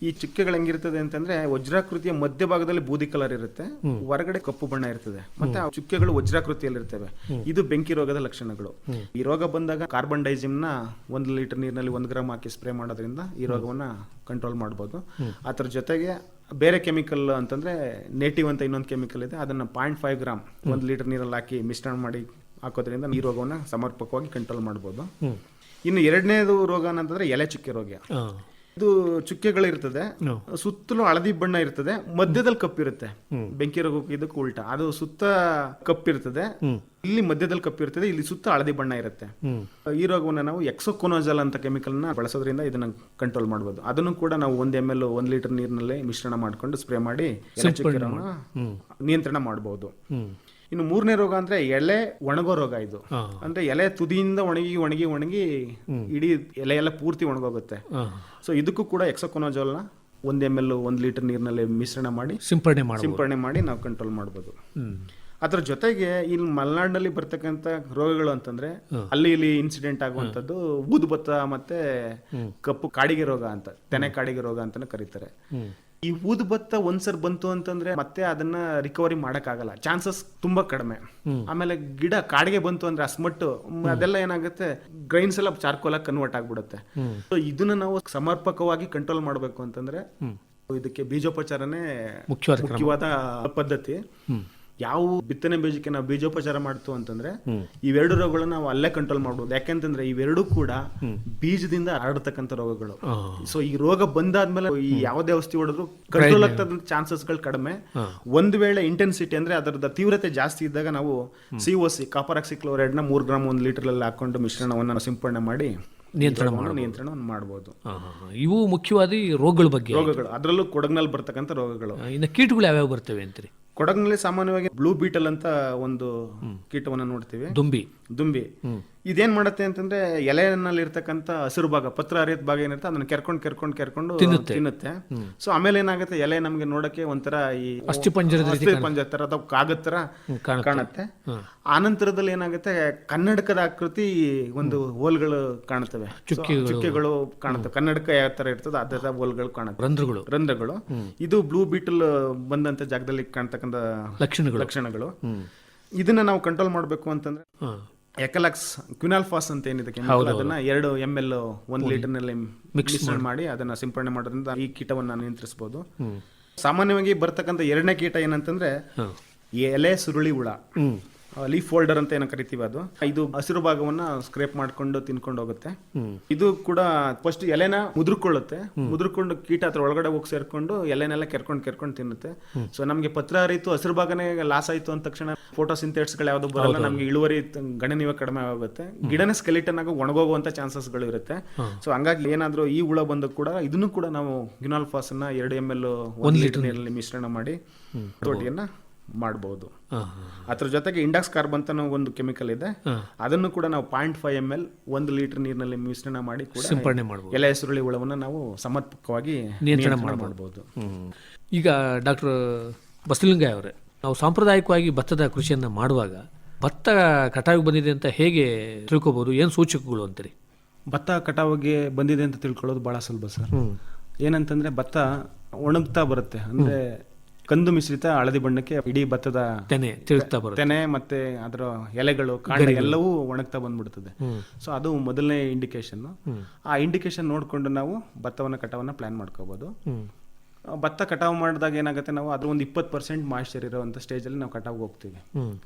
ಈ ಚುಕ್ಕೆಗಳು ಹೆಂಗಿರ್ತದೆ ಅಂತಂದ್ರೆ ವಜ್ರಾಕೃತಿಯ ಮಧ್ಯಭಾಗದಲ್ಲಿ ಬೂದಿ ಕಲರ್ ಇರುತ್ತೆ, ಹೊರಗಡೆ ಕಪ್ಪು ಬಣ್ಣ ಇರ್ತದೆ, ಮತ್ತೆ ಆ ಚುಕ್ಕೆಗಳು ವಜ್ರಾಕೃತಿಯಲ್ಲಿ ಇರ್ತವೆ. ಇದು ಬೆಂಕಿ ರೋಗದ ಲಕ್ಷಣಗಳು. ಈ ರೋಗ ಬಂದಾಗ ಕಾರ್ಬನ್ ಡೈಜಿಮ್ ನ 1 ಲೀಟರ್ ನೀರಿನಲ್ಲಿ 1 ಗ್ರಾಮ್ ಹಾಕಿ ಸ್ಪ್ರೇ ಮಾಡೋದ್ರಿಂದ ಈ ರೋಗವನ್ನ ಕಂಟ್ರೋಲ್ ಮಾಡಬಹುದು. ಅದ್ರ ಜೊತೆಗೆ ಬೇರೆ ಕೆಮಿಕಲ್ ಅಂತಂದ್ರೆ ನೇಟಿವ್ ಅಂತ ಇನ್ನೊಂದು ಕೆಮಿಕಲ್ ಇದೆ, ಅದನ್ನ 0.5 ಗ್ರಾಮ್ 1 ಲೀಟರ್ ನೀರಲ್ಲಿ ಹಾಕಿ ಮಿಶ್ರಣ ಮಾಡಿ ಹಾಕೋದ್ರಿಂದ ಈ ರೋಗವನ್ನ ಸಮರ್ಪಕವಾಗಿ ಕಂಟ್ರೋಲ್ ಮಾಡಬಹುದು. ಇನ್ನು 2ನೇದು ರೋಗ ಅಂತಂದ್ರೆ ಎಲೆ ಚುಕ್ಕೆ ರೋಗ. ಇದು ಚುಕ್ಕೆಗಳಿರ್ತದೆ, ಸುತ್ತಲೂ ಹಳದಿ ಬಣ್ಣ ಇರ್ತದೆ, ಮಧ್ಯದಲ್ಲಿ ಕಪ್ಪಿರುತ್ತೆ. ಬೆಂಕಿ ರೋಗಕ್ಕೆ ಇದಕ್ಕೆ ಉಲ್ಟಾ, ಅದು ಸುತ್ತ ಕಪ್ಪಿರ್ತದೆ, ಇಲ್ಲಿ ಮಧ್ಯದಲ್ಲಿ ಕಪ್ಪಿರ್ತದೆ, ಇಲ್ಲಿ ಸುತ್ತ ಹಳದಿ ಬಣ್ಣ ಇರುತ್ತೆ. ಈ ರೋಗವನ್ನ ನಾವು ಎಕ್ಸೋಕೊನೋಜಲ್ ಅಂತ ಕೆಮಿಕಲ್ ನ ಬಳಸೋದ್ರಿಂದ ಇದನ್ನ ಕಂಟ್ರೋಲ್ ಮಾಡಬಹುದು. ಅದನ್ನು ಕೂಡ ನಾವು 1 ml 1 ಲೀಟರ್ ನೀರಿನಲ್ಲಿ ಮಿಶ್ರಣ ಮಾಡ್ಕೊಂಡು ಸ್ಪ್ರೇ ಮಾಡಿ ಎಲೆ ಚುಕ್ಕೆ ರೋಗನ ನಿಯಂತ್ರಣ ಮಾಡಬಹುದು. ಇನ್ನು 3ನೇ ರೋಗ ಅಂದ್ರೆ ಎಲೆ ಒಣಗೋ ರೋಗ. ಇದು ಅಂದ್ರೆ ಎಲೆ ತುದಿಯಿಂದ ಒಣಗಿ ಇಡೀ ಎಲೆ ಎಲ್ಲ ಪೂರ್ತಿ ಒಣಗೋಗುತ್ತೆ. ಸೊ ಇದಕ್ಕೂ ಕೂಡ ಎಕ್ಸೋಕೊನೋಜೋಲ್ನ 1 ml 1 ಲೀಟರ್ ನೀರಿನಲ್ಲಿ ಮಿಶ್ರಣ ಮಾಡಿ ಸಿಂಪಡಣೆ ಮಾಡಿ ನಾವು ಕಂಟ್ರೋಲ್ ಮಾಡಬಹುದು. ಅದ್ರ ಜೊತೆಗೆ ಇಲ್ಲಿ ಮಲೆನಾಡಿನಲ್ಲಿ ಬರ್ತಕ್ಕಂಥ ರೋಗಗಳು ಅಂತಂದ್ರೆ ಅಲ್ಲಿ ಇಲ್ಲಿ ಇನ್ಸಿಡೆಂಟ್ ಆಗುವಂತದ್ದು ಊದು ಭತ್ತ ಮತ್ತೆ ಕಪ್ಪು ಕಾಡಿಗೆ ರೋಗ ಅಂತ, ತೆನೆ ಕಾಡಿಗೆ ರೋಗ ಅಂತಾನೆ ಕರೀತಾರೆ. ಈ ಊದು ಭತ್ತ ಒಂದ್ಸರ್ ಬಂತು ಅಂತಂದ್ರೆ ಮತ್ತೆ ಅದನ್ನ ರಿಕವರಿ ಮಾಡಕ್ಕಾಗಲ್ಲ, ಚಾನ್ಸಸ್ ತುಂಬಾ ಕಡಿಮೆ. ಆಮೇಲೆ ಗಿಡ ಕಾಡಿಗೆ ಬಂತು ಅಂದ್ರೆ ಅಸ್ಮಟ್ಟು ಅದೆಲ್ಲ ಏನಾಗುತ್ತೆ, ಗ್ರೈನ್ಸ್ ಎಲ್ಲ ಚಾರ್ಕೋಲ್ ಆಗಿ ಕನ್ವರ್ಟ್ ಆಗ್ಬಿಡುತ್ತೆ. ಸೊ ಇದನ್ನ ನಾವು ಸಮರ್ಪಕವಾಗಿ ಕಂಟ್ರೋಲ್ ಮಾಡ್ಬೇಕು ಅಂತಂದ್ರೆ ಇದಕ್ಕೆ ಬೀಜೋಪಚಾರನೇ ಮುಖ್ಯವಾದ ಮುಖ್ಯವಾದ ಪದ್ಧತಿ. ಯಾವ ಬಿತ್ತನೆ ಬೀಜಕ್ಕೆ ನಾವು ಬೀಜೋಪಚಾರ ಮಾಡ್ತು ಅಂತಂದ್ರೆ ಇವೆರಡು ರೋಗಗಳನ್ನ ನಾವು ಅಲ್ಲೇ ಕಂಟ್ರೋಲ್ ಮಾಡ್ಬೋದು. ಯಾಕೆಂತಂದ್ರೆ ಇವೆರಡು ಕೂಡ ಬೀಜದಿಂದ ಹರಡತಕ್ಕಂಥ ರೋಗಗಳು. ಸೊ ಈ ರೋಗ ಬಂದಾದ್ಮೇಲೆ ಈ ಯಾವುದೇ ಔಷಧಿ ಹೊಡೆದ್ರು ಕಂಟ್ರೋಲ್ ಆಗ್ತದ ಚಾನ್ಸಸ್ಗಳು ಕಡಿಮೆ. ಒಂದು ವೇಳೆ ಇಂಟೆನ್ಸಿಟಿ ಅಂದ್ರೆ ಅದರದ ತೀವ್ರತೆ ಜಾಸ್ತಿ ಇದ್ದಾಗ ನಾವು COC ಕಾಪರ್ ಆಕ್ಸಿಕ್ಲೋರೈಡ್ ನ 3 ಗ್ರಾಮ್ 1 ಲೀಟರ್ ಅಲ್ಲಿ ಹಾಕೊಂಡು ಮಿಶ್ರಣವನ್ನು ಸಿಂಪಡಣೆ ಮಾಡಿ ನಿಯಂತ್ರಣ ಮಾಡಬಹುದು. ಇವು ಮುಖ್ಯವಾದ ರೋಗಗಳ ಬಗ್ಗೆ. ರೋಗಗಳು ಅದರಲ್ಲೂ ಕೊಡಗಿನಲ್ಲಿ ಬರ್ತಕ್ಕಂಥ ರೋಗಗಳು. ಇನ್ನು ಕೀಟಗಳು ಯಾವ್ಯಾವ ಬರ್ತವೆ ಅಂತೀರಿ? ಕೊಡಗಿನಲ್ಲಿ ಸಾಮಾನ್ಯವಾಗಿ ಬ್ಲೂ ಬೀಟಲ್ ಅಂತ ಒಂದು ಕೀಟವನ್ನ ನೋಡ್ತೀವಿ. ದುಂಬಿ ಇದೇನ್ ಮಾಡುತ್ತೆ ಅಂತಂದ್ರೆ ಎಲೆನಲ್ಲಿ ಇರ್ತಕ್ಕಂಥ ಹಸಿರು ಭಾಗ, ಪತ್ರ ಹರಿಯದ ಭಾಗ ಏನಿರುತ್ತೆ ಅದನ್ನ ಕೆರ್ಕೊಂಡು ತಿನ್ನುತ್ತೆ. ಸೊ ಆಮೇಲೆ ಏನಾಗುತ್ತೆ, ಎಲೆ ನಮ್ಗೆ ನೋಡಕ್ಕೆ ಒಂಥರ ಈ ಅಸ್ಥಿಪಂಜರ ತರ ಅಥವಾ ಕಾಗದ ತರ ಕಾಣುತ್ತೆ. ಆನಂತರದಲ್ಲಿ ಏನಾಗುತ್ತೆ, ಕನ್ನಡಕದ ಆಕೃತಿ ಒಂದು ಹೋಲ್ಗಳು ಕಾಣುತ್ತವೆ, ಚುಕ್ಕೆಗಳು ಕಾಣುತ್ತವೆ. ಕನ್ನಡಕ ಯಾವ ತರ ಇರ್ತದೆ ಅದೇ ಹೋಲ್ಗಳು ಕಾಣುತ್ತೆ, ರಂಧ್ರಗಳು. ಇದು ಬ್ಲೂ ಬೀಟಲ್ ಬಂದಂತ ಜಾಗದಲ್ಲಿ ಕಾಣ್ತಕ್ಕಂಥ ಲಕ್ಷಣಗಳು. ಇದನ್ನ ನಾವು ಕಂಟ್ರೋಲ್ ಮಾಡಬೇಕು ಅಂತಂದ್ರೆ ಎಕಲಾಕ್ಸ್ ಕ್ವಿನಾಲ್ಫಾಸ್ ಅಂತ ಏನಿದೆ ಕೆಮಿಕಲ್, ಅದನ್ನ 2 ml 1 ಲೀಟರ್ ನಲ್ಲಿ ಮಿಕ್ಸ್ ಮಾಡಿ ಅದನ್ನ ಸಿಂಪಡಣೆ ಮಾಡೋದ್ರಿಂದ ಈ ಕೀಟವನ್ನ ನಿಯಂತ್ರಿಸಬಹುದು. ಸಾಮಾನ್ಯವಾಗಿ ಬರ್ತಕ್ಕಂಥ ಎರಡನೇ ಕೀಟ ಏನಂತಂದ್ರೆ ಎಲೆ ಸುರುಳಿ ಹುಳ, ಲೀಫ್ ಫೋಲ್ಡರ್ ಅಂತ ಏನೋ ಕರಿತೀವಿ. ಇದು ಹಸಿರು ಭಾಗವನ್ನ ಸ್ಕ್ರೇಪ್ ಮಾಡ್ಕೊಂಡು ತಿನ್ಕೊಂಡು ಹೋಗುತ್ತೆ. ಇದು ಕೂಡ ಫಸ್ಟ್ ಎಲೆನ ಮುದ್ರಕೊಂಡು ಕೀಟ ಅದ್ರ ಒಳಗಡೆ ಹೋಗಿ ಸೇರ್ಕೊಂಡು ಎಲೆನೆಲ್ಲ ಕೆರ್ಕೊಂಡು ತಿನ್ನುತ್ತೆ. ಸೊ ನಮ್ಗೆ ಪತ್ರ ಹರಿತು ಹಸಿರು ಭಾಗನೇ ಲಾಸ್ ಆಯ್ತು ಅಂದ ತಕ್ಷಣ ಫೋಟೋಸಿಂಥೆಸಿಸ್ ಗಳು ಯಾವ್ದು ಬರಲ್ಲ, ನಮ್ಗೆ ಇಳುವರಿ ಗಣನೀಯ ಕಡಿಮೆ ಆಗುತ್ತೆ, ಗಿಡನೇ ಸ್ಕೆಲಿಟನ್ ಆಗಿ ಒಣಗೋಗುವಂತ ಚಾನ್ಸಸ್ ಗಳು ಇರುತ್ತೆ. ಸೊ ಹಂಗಾಗಿ ಏನಾದ್ರೂ ಈ ಹುಳ ಬಂದು ಕೂಡ ಇದನ್ನು ಕೂಡ ನಾವು ಕ್ವಿನಾಲ್ಫಾಸ್ ಅನ್ನ 2 ml 1 ಲೀಟರ್ ನೀರಲ್ಲಿ ಮಿಶ್ರಣ ಮಾಡಿ ತೋಟಿಯನ್ನ ಮಾಡಬಹುದು. ಅದ್ರ ಜೊತೆಗೆ ಇಂಡಾಕ್ಸ್ ಕಾರ್ಬನ್ ಅಂತ ಒಂದು ಕೆಮಿಕಲ್ ಇದೆ, ಅದನ್ನು ಕೂಡ ನಾವು 0.5 ml 1 ಲೀಟರ್ ನೀರಿನಲ್ಲಿ ಮಿಶ್ರಣ ಮಾಡಿ ಕೂಡ ಸಿಂಪಡಣೆ ಮಾಡಬಹುದು. ಎಲೆ ಸುರುಳಿ ಹುಳವನ್ನು ನಾವು ಸಮರ್ಪಕವಾಗಿ ನಿಯಂತ್ರಣ ಮಾಡಬಹುದು. ಈಗ ಡಾಕ್ಟರ್ ಬಸಲಿಂಗಯ್ಯ ಅವರೇ, ನಾವು ಸಾಂಪ್ರದಾಯಿಕವಾಗಿ ಭತ್ತದ ಕೃಷಿಯನ್ನ ಮಾಡುವಾಗ ಭತ್ತ ಕಟಾವಿಗೆ ಬಂದಿದೆ ಅಂತ ಹೇಗೆ ತಿಳ್ಕೊಬಹುದು? ಏನು ಸೂಚಕಗಳು ಅಂತೀರಿ? ಭತ್ತ ಕಟಾವಿಗೆ ಬಂದಿದೆ ಅಂತ ತಿಳ್ಕೊಳ್ಳೋದು ಬಹಳ ಸುಲಭ ಸರ್. ಏನಂತಂದ್ರೆ ಭತ್ತ ಒಣಗ್ತಾ ಬರುತ್ತೆ, ಅಂದ್ರೆ ಕಂದು ಮಿಶ್ರಿತ ಹಳದಿ ಬಣ್ಣಕ್ಕೆ ಇಡೀ ಭತ್ತದ ತೆನೆ ಮತ್ತೆ ಅದರ ಎಲೆಗಳು ಕಾಂಡ ಎಲ್ಲವೂ ಒಣಗ್ತಾ ಬಂದ್ಬಿಡ್ತದೆ. ಸೊ ಅದು ಮೊದಲನೇ ಇಂಡಿಕೇಶನ್. ಆ ಇಂಡಿಕೇಶನ್ ನೋಡ್ಕೊಂಡು ನಾವು ಭತ್ತವನ್ನ ಕಟಾವನ್ನ ಪ್ಲಾನ್ ಮಾಡ್ಕೋಬಹುದು. ಭತ್ತ ಕಟಾವು ಮಾಡಿದಾಗ ಏನಾಗುತ್ತೆ, ನಾವು ಅದ್ರ ಒಂದು 20% ಮಾಯಿಶ್ಚರ್ ಇರುವಂತ ಸ್ಟೇಜ್ ಅಲ್ಲಿ ನಾವು ಕಟಾವ್ ಹೋಗ್ತೀವಿ.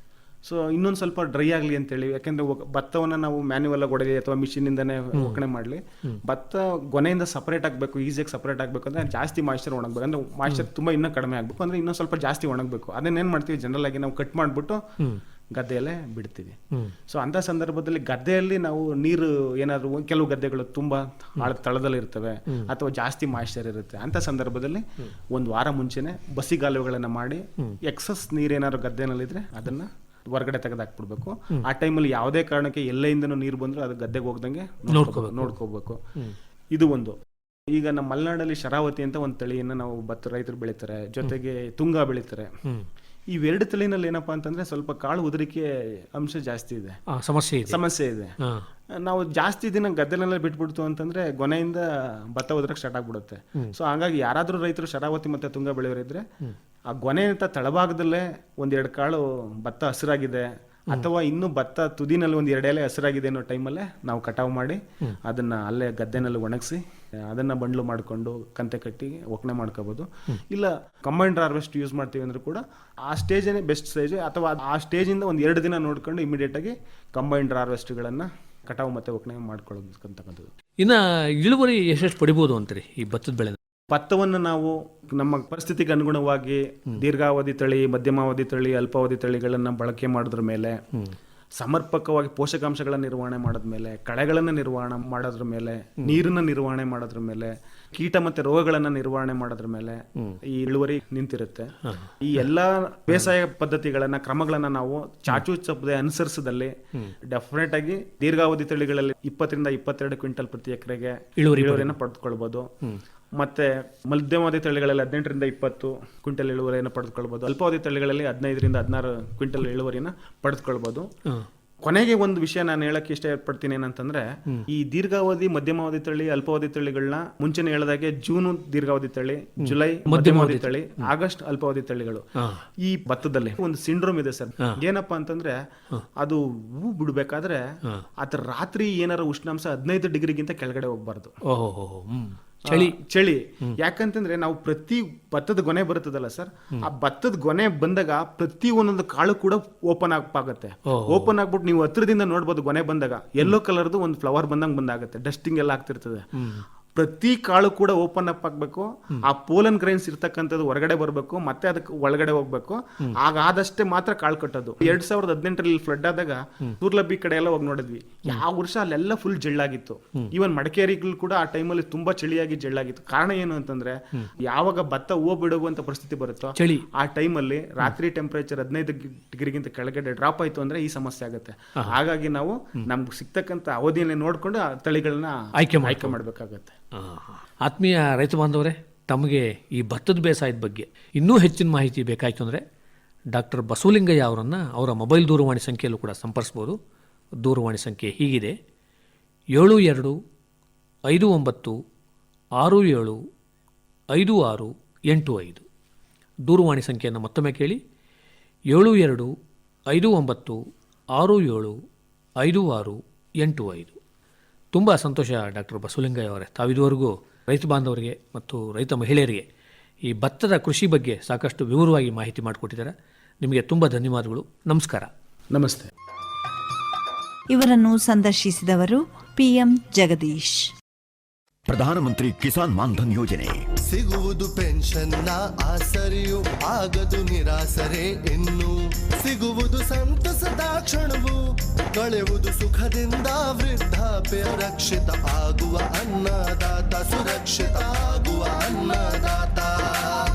ಸೊ ಇನ್ನೊಂದು ಸ್ವಲ್ಪ ಡ್ರೈ ಆಗಲಿ ಅಂತೇಳಿ, ಯಾಕೆಂದ್ರೆ ಭತ್ತವನ್ನ ನಾವು ಮ್ಯಾನ್ಯುವಲ್ ಆಗಿ ಹೊಡೆಯಲಿ ಅಥವಾ ಮಿಷಿನ್ ಇಂದಾನೆ ಒಕ್ಕಣೆ ಮಾಡಲಿ, ಭತ್ತ ಗೊನೆಯಿಂದ ಸಪರೇಟ್ ಆಗಬೇಕು, ಈಸಿಯಾಗಿ ಸಪರೇಟ್ ಆಗಬೇಕು ಅಂದ್ರೆ ಜಾಸ್ತಿ ಮಾಯಿಶ್ಚರ್ ಒಣಗಬೇಕು. ಅಂದ್ರೆ ಮಾಯಿಶ್ಚರ್ ತುಂಬಾ ಇನ್ನೂ ಕಡಿಮೆ ಆಗಬೇಕು ಅಂದ್ರೆ ಇನ್ನೂ ಸ್ವಲ್ಪ ಜಾಸ್ತಿ ಒಣಗಬೇಕು. ಅದನ್ನೇನ್ ಮಾಡ್ತೀವಿ, ಜನರಲ್ ಆಗಿ ನಾವು ಕಟ್ ಮಾಡ್ಬಿಟ್ಟು ಗದ್ದೆಯಲ್ಲೇ ಬಿಡ್ತೀವಿ. ಸೊ ಅಂತ ಸಂದರ್ಭದಲ್ಲಿ ಗದ್ದೆಯಲ್ಲಿ ನಾವು ನೀರು ಏನಾದ್ರು, ಕೆಲವು ಗದ್ದೆಗಳು ತುಂಬಾ ತಳದಲ್ಲಿ ಇರ್ತವೆ ಅಥವಾ ಜಾಸ್ತಿ ಮಾಯಿಶ್ಚರ್ ಇರುತ್ತೆ, ಅಂತ ಸಂದರ್ಭದಲ್ಲಿ 1 ವಾರ ಮುಂಚೆನೆ ಬಸಿಗಾಲುವೆಗಳನ್ನ ಮಾಡಿ ಎಕ್ಸಸ್ ನೀರೇನಾದ್ರು ಗದ್ದೆನಲ್ಲಿದ್ರೆ ಅದನ್ನ ಹೊರಗಡೆ ತೆಗೆದಾಕ್ಬಿಡ್ಬೇಕು. ಆ ಟೈಮಲ್ಲಿ ಯಾವುದೇ ಕಾರಣಕ್ಕೆ ಎಲ್ಲೆಯಿಂದನೂ ನೀರು ಬಂದ್ರೆ ಅದು ಗದ್ದೆಗೆ ಹೋಗ್ದಂಗೆ ನೋಡ್ಕೋಬೇಕು. ಇದು ಒಂದು. ಈಗ ನಮ್ಮ ಮಲೆನಾಡಲ್ಲಿ ಶರಾವತಿ ಅಂತ ಒಂದು ತಳಿಯನ್ನ ನಾವು ರೈತರು ಬೆಳಿತಾರೆ, ಜೊತೆಗೆ ತುಂಗ ಬೆಳಿತಾರೆ. ಇವೆರಡು ತಳಿನಲ್ಲಿ ಏನಪ್ಪಾ ಅಂತಂದ್ರೆ ಸ್ವಲ್ಪ ಕಾಳು ಉದುರಿಕೆ ಅಂಶ ಜಾಸ್ತಿ ಇದೆ, ಸಮಸ್ಯೆ ಇದೆ. ನಾವು ಜಾಸ್ತಿ ದಿನ ಗದ್ದೆನಲ್ಲೇ ಬಿಟ್ಬಿಡ್ತು ಅಂತಂದ್ರೆ ಗೊನೆಯಿಂದ ಭತ್ತ ಉದುರಕ್ಕೆ ಸ್ಟಾರ್ಟ್ ಆಗ್ಬಿಡುತ್ತೆ. ಸೊ ಹಾಗಾಗಿ ಯಾರಾದ್ರೂ ರೈತರು ಶರಾವತಿ ಮತ್ತೆ ತುಂಗ ಬೆಳೆಯೋರಿದ್ರೆ ಆ ಗೊನೆ ಅಂತ ತಳಭಾಗದಲ್ಲೇ 1-2 ಕಾಳು ಭತ್ತ ಹಸಿರಾಗಿದೆ ಅಥವಾ ಇನ್ನು ಭತ್ತ ತುದಿನಲ್ಲಿ 1-2 ಎಲೆ ಹಸಿರಾಗಿದೆ ಅನ್ನೋ ಟೈಮಲ್ಲೇ ನಾವು ಕಟಾವು ಮಾಡಿ ಅದನ್ನ ಅಲ್ಲೇ ಗದ್ದೆನಲ್ಲಿ ಒಣಗಿಸಿ ಅದನ್ನ ಬಂಡ್ಲು ಮಾಡ್ಕೊಂಡು ಕಂತೆ ಕಟ್ಟಿ ಒಕ್ಕಣೆ ಮಾಡ್ಕೋಬಹುದು. ಇಲ್ಲ ಕಂಬೈನ್ಡ್ ಹಾರ್ವೆಸ್ಟ್ ಯೂಸ್ ಮಾಡ್ತೀವಿ ಅಂದ್ರೆ ಕೂಡ ಆ ಸ್ಟೇಜೇ ಬೆಸ್ಟ್ ಸ್ಟೇಜ್, ಅಥವಾ ಆ ಸ್ಟೇಜಿಂದ 1-2 ದಿನ ನೋಡ್ಕೊಂಡು ಇಮಿಡಿಯೇಟ್ ಆಗಿ ಕಂಬೈನ್ಡ್ ಹಾರ್ವೆಸ್ಟ್ಗಳನ್ನ ಕಟಾವು ಮತ್ತೆ ಒಕ್ಕಣೆ ಮಾಡ್ಕೊಳ್ಳೋದು. ಇನ್ನ ಇಳುವರಿ ಎಷ್ಟು ಪಡಿಬಹುದು ಅಂತೀರಿ ಈ ಭತ್ತದ ಬೆಳೆ? ಭತ್ತವನ್ನು ನಾವು ನಮ್ಮ ಪರಿಸ್ಥಿತಿಗೆ ಅನುಗುಣವಾಗಿ ದೀರ್ಘಾವಧಿ ತಳಿ, ಮಧ್ಯಮಾವಧಿ ತಳಿ, ಅಲ್ಪಾವಧಿ ತಳಿಗಳನ್ನ ಬಳಕೆ ಮಾಡೋದ್ರ ಮೇಲೆ, ಸಮರ್ಪಕವಾಗಿ ಪೋಷಕಾಂಶಗಳ ನಿರ್ವಹಣೆ ಮಾಡೋದ್ಮೇಲೆ, ಕಳೆಗಳನ್ನ ನಿರ್ವಹಣೆ ಮಾಡೋದ್ರ ಮೇಲೆ, ನೀರನ್ನ ನಿರ್ವಹಣೆ ಮಾಡೋದ್ರ ಮೇಲೆ, ಕೀಟ ಮತ್ತೆ ರೋಗಗಳನ್ನ ನಿರ್ವಹಣೆ ಮಾಡೋದ್ರ ಮೇಲೆ ಈ ಇಳುವರಿ ನಿಂತಿರುತ್ತೆ. ಈ ಎಲ್ಲಾ ಬೇಸಾಯ ಪದ್ಧತಿಗಳನ್ನ, ಕ್ರಮಗಳನ್ನ ನಾವು ಚಾಚು ತಪ್ಪದೆ ಅನುಸರಿಸದಲ್ಲಿ ಡೆಫಿನೆಟ್ ಆಗಿ ದೀರ್ಘಾವಧಿ ತಳಿಗಳಲ್ಲಿ 20 ರಿಂದ 22 ಕ್ವಿಂಟಲ್ ಪ್ರತಿ ಎಕರೆಗೆ ಇಳುವರಿಯನ್ನು ಪಡೆದುಕೊಳ್ಬಹುದು. ಮತ್ತೆ ಮಧ್ಯಮಾವಧಿ ತಳಿಗಳಲ್ಲಿ 18 ರಿಂದ 20 ಕ್ವಿಂಟಲ್ ಇಳುವರಿಯನ್ನು ಪಡೆದುಕೊಳ್ಬಹುದು. ಅಲ್ಪಾವಧಿ ತಳಿಗಳಲ್ಲಿ 15 ರಿಂದ 16 ಕ್ವಿಂಟಲ್ ಇಳುವರಿಯನ್ನು ಪಡೆದುಕೊಳ್ಬಹುದು. ಕೊನೆಗೆ ಒಂದು ವಿಷಯ ನಾನು ಹೇಳಕ್ಕೆ ಇಷ್ಟಪಡ್ತೀನಿ ಏನಂತಂದ್ರೆ, ಈ ದೀರ್ಘಾವಧಿ, ಮಧ್ಯಮಾವಧಿ ತಳಿ, ಅಲ್ಪಾವಧಿ ತಳಿಗಳನ್ನ ಮುಂಚೆನೆ ಹೇಳಿದಾಗೆ ಜೂನ್ ದೀರ್ಘಾವಧಿ ತಳಿ, ಜುಲೈ ಮಧ್ಯಮಾವಧಿ ತಳಿ, ಆಗಸ್ಟ್ ಅಲ್ಪಾವಧಿ ತಳಿಗಳು. ಈ ಭತ್ತದಲ್ಲಿ ಒಂದು ಸಿಂಡ್ರೋಮ್ ಇದೆ ಸರ್. ಏನಪ್ಪಾ ಅಂತಂದ್ರೆ, ಅದು ಹೂ ಬಿಡ್ಬೇಕಾದ್ರೆ ಅದ್ರ ರಾತ್ರಿ ಏನಾರ ಉಷ್ಣಾಂಶ 15 ಡಿಗ್ರಿಗಿಂತ ಕೆಳಗಡೆ ಹೋಗ್ಬಾರ್ದು. ಚಳಿ. ಯಾಕಂತಂದ್ರೆ ನಾವು ಪ್ರತಿ ಭತ್ತದ ಗೊನೆ ಬರುತ್ತದಲ್ಲ ಸರ್, ಆ ಭತ್ತದ ಗೊನೆ ಬಂದಾಗ ಪ್ರತಿ ಒಂದೊಂದು ಕಾಳು ಕೂಡ ಓಪನ್ ಆಗುತ್ತೆ. ಓಪನ್ ಆಗ್ಬಿಟ್ಟು ನೀವು ಹತ್ರದಿಂದ ನೋಡ್ಬೋದು, ಗೊನೆ ಬಂದಾಗ ಯೆಲ್ಲೋ ಕಲರ್ದು ಒಂದು ಫ್ಲವರ್ ಬಂದಾಗುತ್ತೆ, ಡಸ್ಟಿಂಗ್ ಎಲ್ಲ ಆಗ್ತಿರ್ತದೆ. ಪ್ರತಿ ಕಾಳು ಕೂಡ ಓಪನ್ ಅಪ್ ಆಗ್ಬೇಕು, ಆ ಪೋಲನ್ ಗ್ರೈನ್ಸ್ ಇರ್ತಕ್ಕಂಥದ್ದು ಹೊರಗಡೆ ಬರಬೇಕು, ಮತ್ತೆ ಅದಕ್ಕೆ ಒಳಗಡೆ ಹೋಗ್ಬೇಕು. ಆದಷ್ಟೇ ಮಾತ್ರ ಕಾಳು ಕಟ್ಟೋದು. 2018 ಫ್ಲಡ್ ಆದಾಗ ಸೂರ್ಲಬ್ಬಿ ಕಡೆ ಎಲ್ಲ ಹೋಗಿ ನೋಡಿದ್ವಿ, ಯಾವ ವರ್ಷ ಅಲ್ಲೆಲ್ಲ ಫುಲ್ ಜಳ್ಳಾಗಿತ್ತು. ಈವನ್ ಮಡಿಕೇರಿಗಳು ಕೂಡ ಆ ಟೈಮಲ್ಲಿ ತುಂಬಾ ಚಳಿಯಾಗಿ ಜಳ್ಳಾಗಿತ್ತು. ಕಾರಣ ಏನು ಅಂತಂದ್ರೆ, ಯಾವಾಗ ಭತ್ತ ಹೂವು ಬಿಡುವಂತ ಪರಿಸ್ಥಿತಿ ಬರುತ್ತೋ ಆ ಟೈಮಲ್ಲಿ ರಾತ್ರಿ ಟೆಂಪರೇಚರ್ 15 ಡಿಗ್ರಿಗಿಂತ ಕೆಳಗಡೆ ಡ್ರಾಪ್ ಆಯ್ತು ಅಂದ್ರೆ ಈ ಸಮಸ್ಯೆ ಆಗುತ್ತೆ. ಹಾಗಾಗಿ ನಾವು ನಮ್ಗೆ ಸಿಗ್ತಕ್ಕಂಥ ಅವಧಿಯಲ್ಲಿ ನೋಡ್ಕೊಂಡು ಆ ತಳಿಗಳನ್ನ ಆಯ್ಕೆ ಮಾಡ್ಬೇಕಾಗತ್ತೆ. ಆತ್ಮೀಯ ರೈತ ಬಾಂಧವರೇ, ತಮಗೆ ಈ ಭತ್ತದ ಬೇಸಾಯದ ಬಗ್ಗೆ ಇನ್ನೂ ಹೆಚ್ಚಿನ ಮಾಹಿತಿ ಬೇಕಾಯಿತು ಅಂದರೆ ಡಾಕ್ಟರ್ ಬಸವಲಿಂಗಯ್ಯ ಅವರನ್ನು ಅವರ ಮೊಬೈಲ್ ದೂರವಾಣಿ ಸಂಖ್ಯೆಯಲ್ಲೂ ಕೂಡ ಸಂಪರ್ಸ್ಬೋದು. ದೂರವಾಣಿ ಸಂಖ್ಯೆ ಹೀಗಿದೆ: 7259675685. ದೂರವಾಣಿ ಸಂಖ್ಯೆಯನ್ನು ಮತ್ತೊಮ್ಮೆ ಕೇಳಿ: 7259675685. ತುಂಬ ಸಂತೋಷ ಡಾಕ್ಟರ್ ಬಸವಲಿಂಗಯ್ಯ ಅವರೇ, ತಾವಿದುವರೆಗೂ ರೈತ ಬಾಂಧವರಿಗೆ ಮತ್ತು ರೈತ ಮಹಿಳೆಯರಿಗೆ ಈ ಭತ್ತದ ಕೃಷಿ ಬಗ್ಗೆ ಸಾಕಷ್ಟು ವಿವರವಾಗಿ ಮಾಹಿತಿ ಮಾಡಿಕೊಟ್ಟಿದ್ದಾರೆ. ನಿಮಗೆ ತುಂಬ ಧನ್ಯವಾದಗಳು. ನಮಸ್ಕಾರ. ನಮಸ್ತೆ. ಇವರನ್ನು ಸಂದರ್ಶಿಸಿದವರು PM ಜಗದೀಶ್. ಪ್ರಧಾನಮಂತ್ರಿ ಕಿಸಾನ್ ಮಾನ್ಧನ್ ಯೋಜನೆ ಸಿಗುವುದು ಪೆನ್ಷನ್ನ ಆಸರೆಯು ಆಗದು ನಿರಾಸರೆ ಇನ್ನು ಸಿಗುವುದು ಸಂತಸದ ಕ್ಷಣವು ಕಳೆಯುವುದು ಸುಖದಿಂದ ವೃದ್ಧಾಪ್ಯ ರಕ್ಷಿತ ಆಗುವ ಅನ್ನದಾತ ಸುರಕ್ಷಿತ ಆಗುವ ಅನ್ನದಾತ.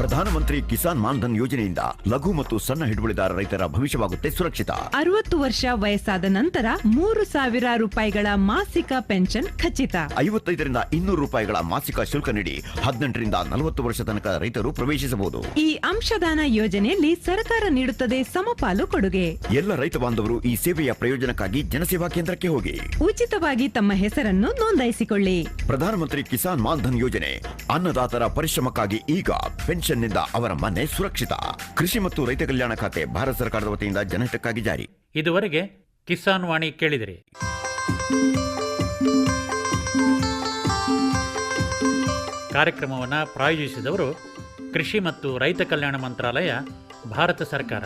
ಪ್ರಧಾನಮಂತ್ರಿ ಕಿಸಾನ್ ಮಾನ್ಧನ್ ಯೋಜನೆಯಿಂದ ಲಘು ಮತ್ತು ಸಣ್ಣ ಹಿಡುವಳಿದಾರ ರೈತರ ಭವಿಷ್ಯವಾಗುತ್ತೆ ಸುರಕ್ಷಿತ. 60 ವರ್ಷ ವಯಸ್ಸಾದ ನಂತರ 3,000 ರೂಪಾಯಿಗಳ ಮಾಸಿಕ ಪೆನ್ಷನ್ ಖಚಿತ. 55ರಿಂದ 200 ರೂಪಾಯಿಗಳ ಮಾಸಿಕ ಶುಲ್ಕ ನೀಡಿ 18ರಿಂದ 40 ವರ್ಷ ತನಕ ರೈತರು ಪ್ರವೇಶಿಸಬಹುದು. ಈ ಅಂಶದಾನ ಯೋಜನೆಯಲ್ಲಿ ಸರ್ಕಾರ ನೀಡುತ್ತದೆ ಸಮಪಾಲು ಕೊಡುಗೆ. ಎಲ್ಲ ರೈತ ಬಾಂಧವರು ಈ ಸೇವೆಯ ಪ್ರಯೋಜನಕ್ಕಾಗಿ ಜನಸೇವಾ ಕೇಂದ್ರಕ್ಕೆ ಹೋಗಿ ಉಚಿತವಾಗಿ ತಮ್ಮ ಹೆಸರನ್ನು ನೋಂದಾಯಿಸಿಕೊಳ್ಳಿ. ಪ್ರಧಾನಮಂತ್ರಿ ಕಿಸಾನ್ ಮಾನ್ಧನ್ ಯೋಜನೆ ಅನ್ನದಾತರ ಪರಿಶ್ರಮಕ್ಕಾಗಿ ಈಗ, ಪೆನ್ಷನ್ನಿಂದ ಅವರ ಮನೆ ಸುರಕ್ಷಿತ. ಕೃಷಿ ಮತ್ತು ರೈತ ಕಲ್ಯಾಣ ಖಾತೆ ಭಾರತ ಸರ್ಕಾರದ ವತಿಯಿಂದ ಜನಹಿತಕ್ಕಾಗಿ ಜಾರಿ. ಇದುವರೆಗೆ ಕಿಸಾನ್ ವಾಣಿ ಕೇಳಿದಿರಿ. ಕಾರ್ಯಕ್ರಮವನ್ನು ಪ್ರಾಯೋಜಿಸಿದವರು ಕೃಷಿ ಮತ್ತು ರೈತ ಕಲ್ಯಾಣ ಮಂತ್ರಾಲಯ, ಭಾರತ ಸರ್ಕಾರ.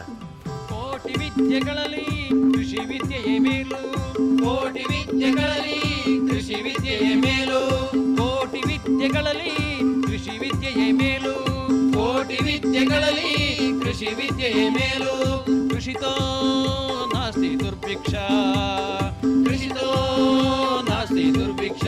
ಕೋಟಿ ವಿದ್ಯೆಗಳಲ್ಲಿ ಕೃಷಿ ವಿದ್ಯೆಯೇ ಮೇಲು, ಕೋಟಿ ವಿದ್ಯೆಗಳಲ್ಲಿ ಕೃಷಿ ವಿದ್ಯೆಯೇ ಮೇಲು, ಕೋಟಿ ವಿದ್ಯೆಗಳಲ್ಲಿ ಕೃಷಿ ವಿದ್ಯೆಯೇ ಮೇಲು, ಕೋಟಿ ವಿದ್ಯೆಗಳಲ್ಲಿ ಕೃಷಿ ವಿದ್ಯೆಯೇ ಮೇಲು. ಕೃಷಿತೋ ನಾಸ್ತಿ ದುರ್ಭಿಕ್ಷ, ಕೃಷಿತೋ ನಾಸ್ತಿ ದುರ್ಭಿಕ್ಷ.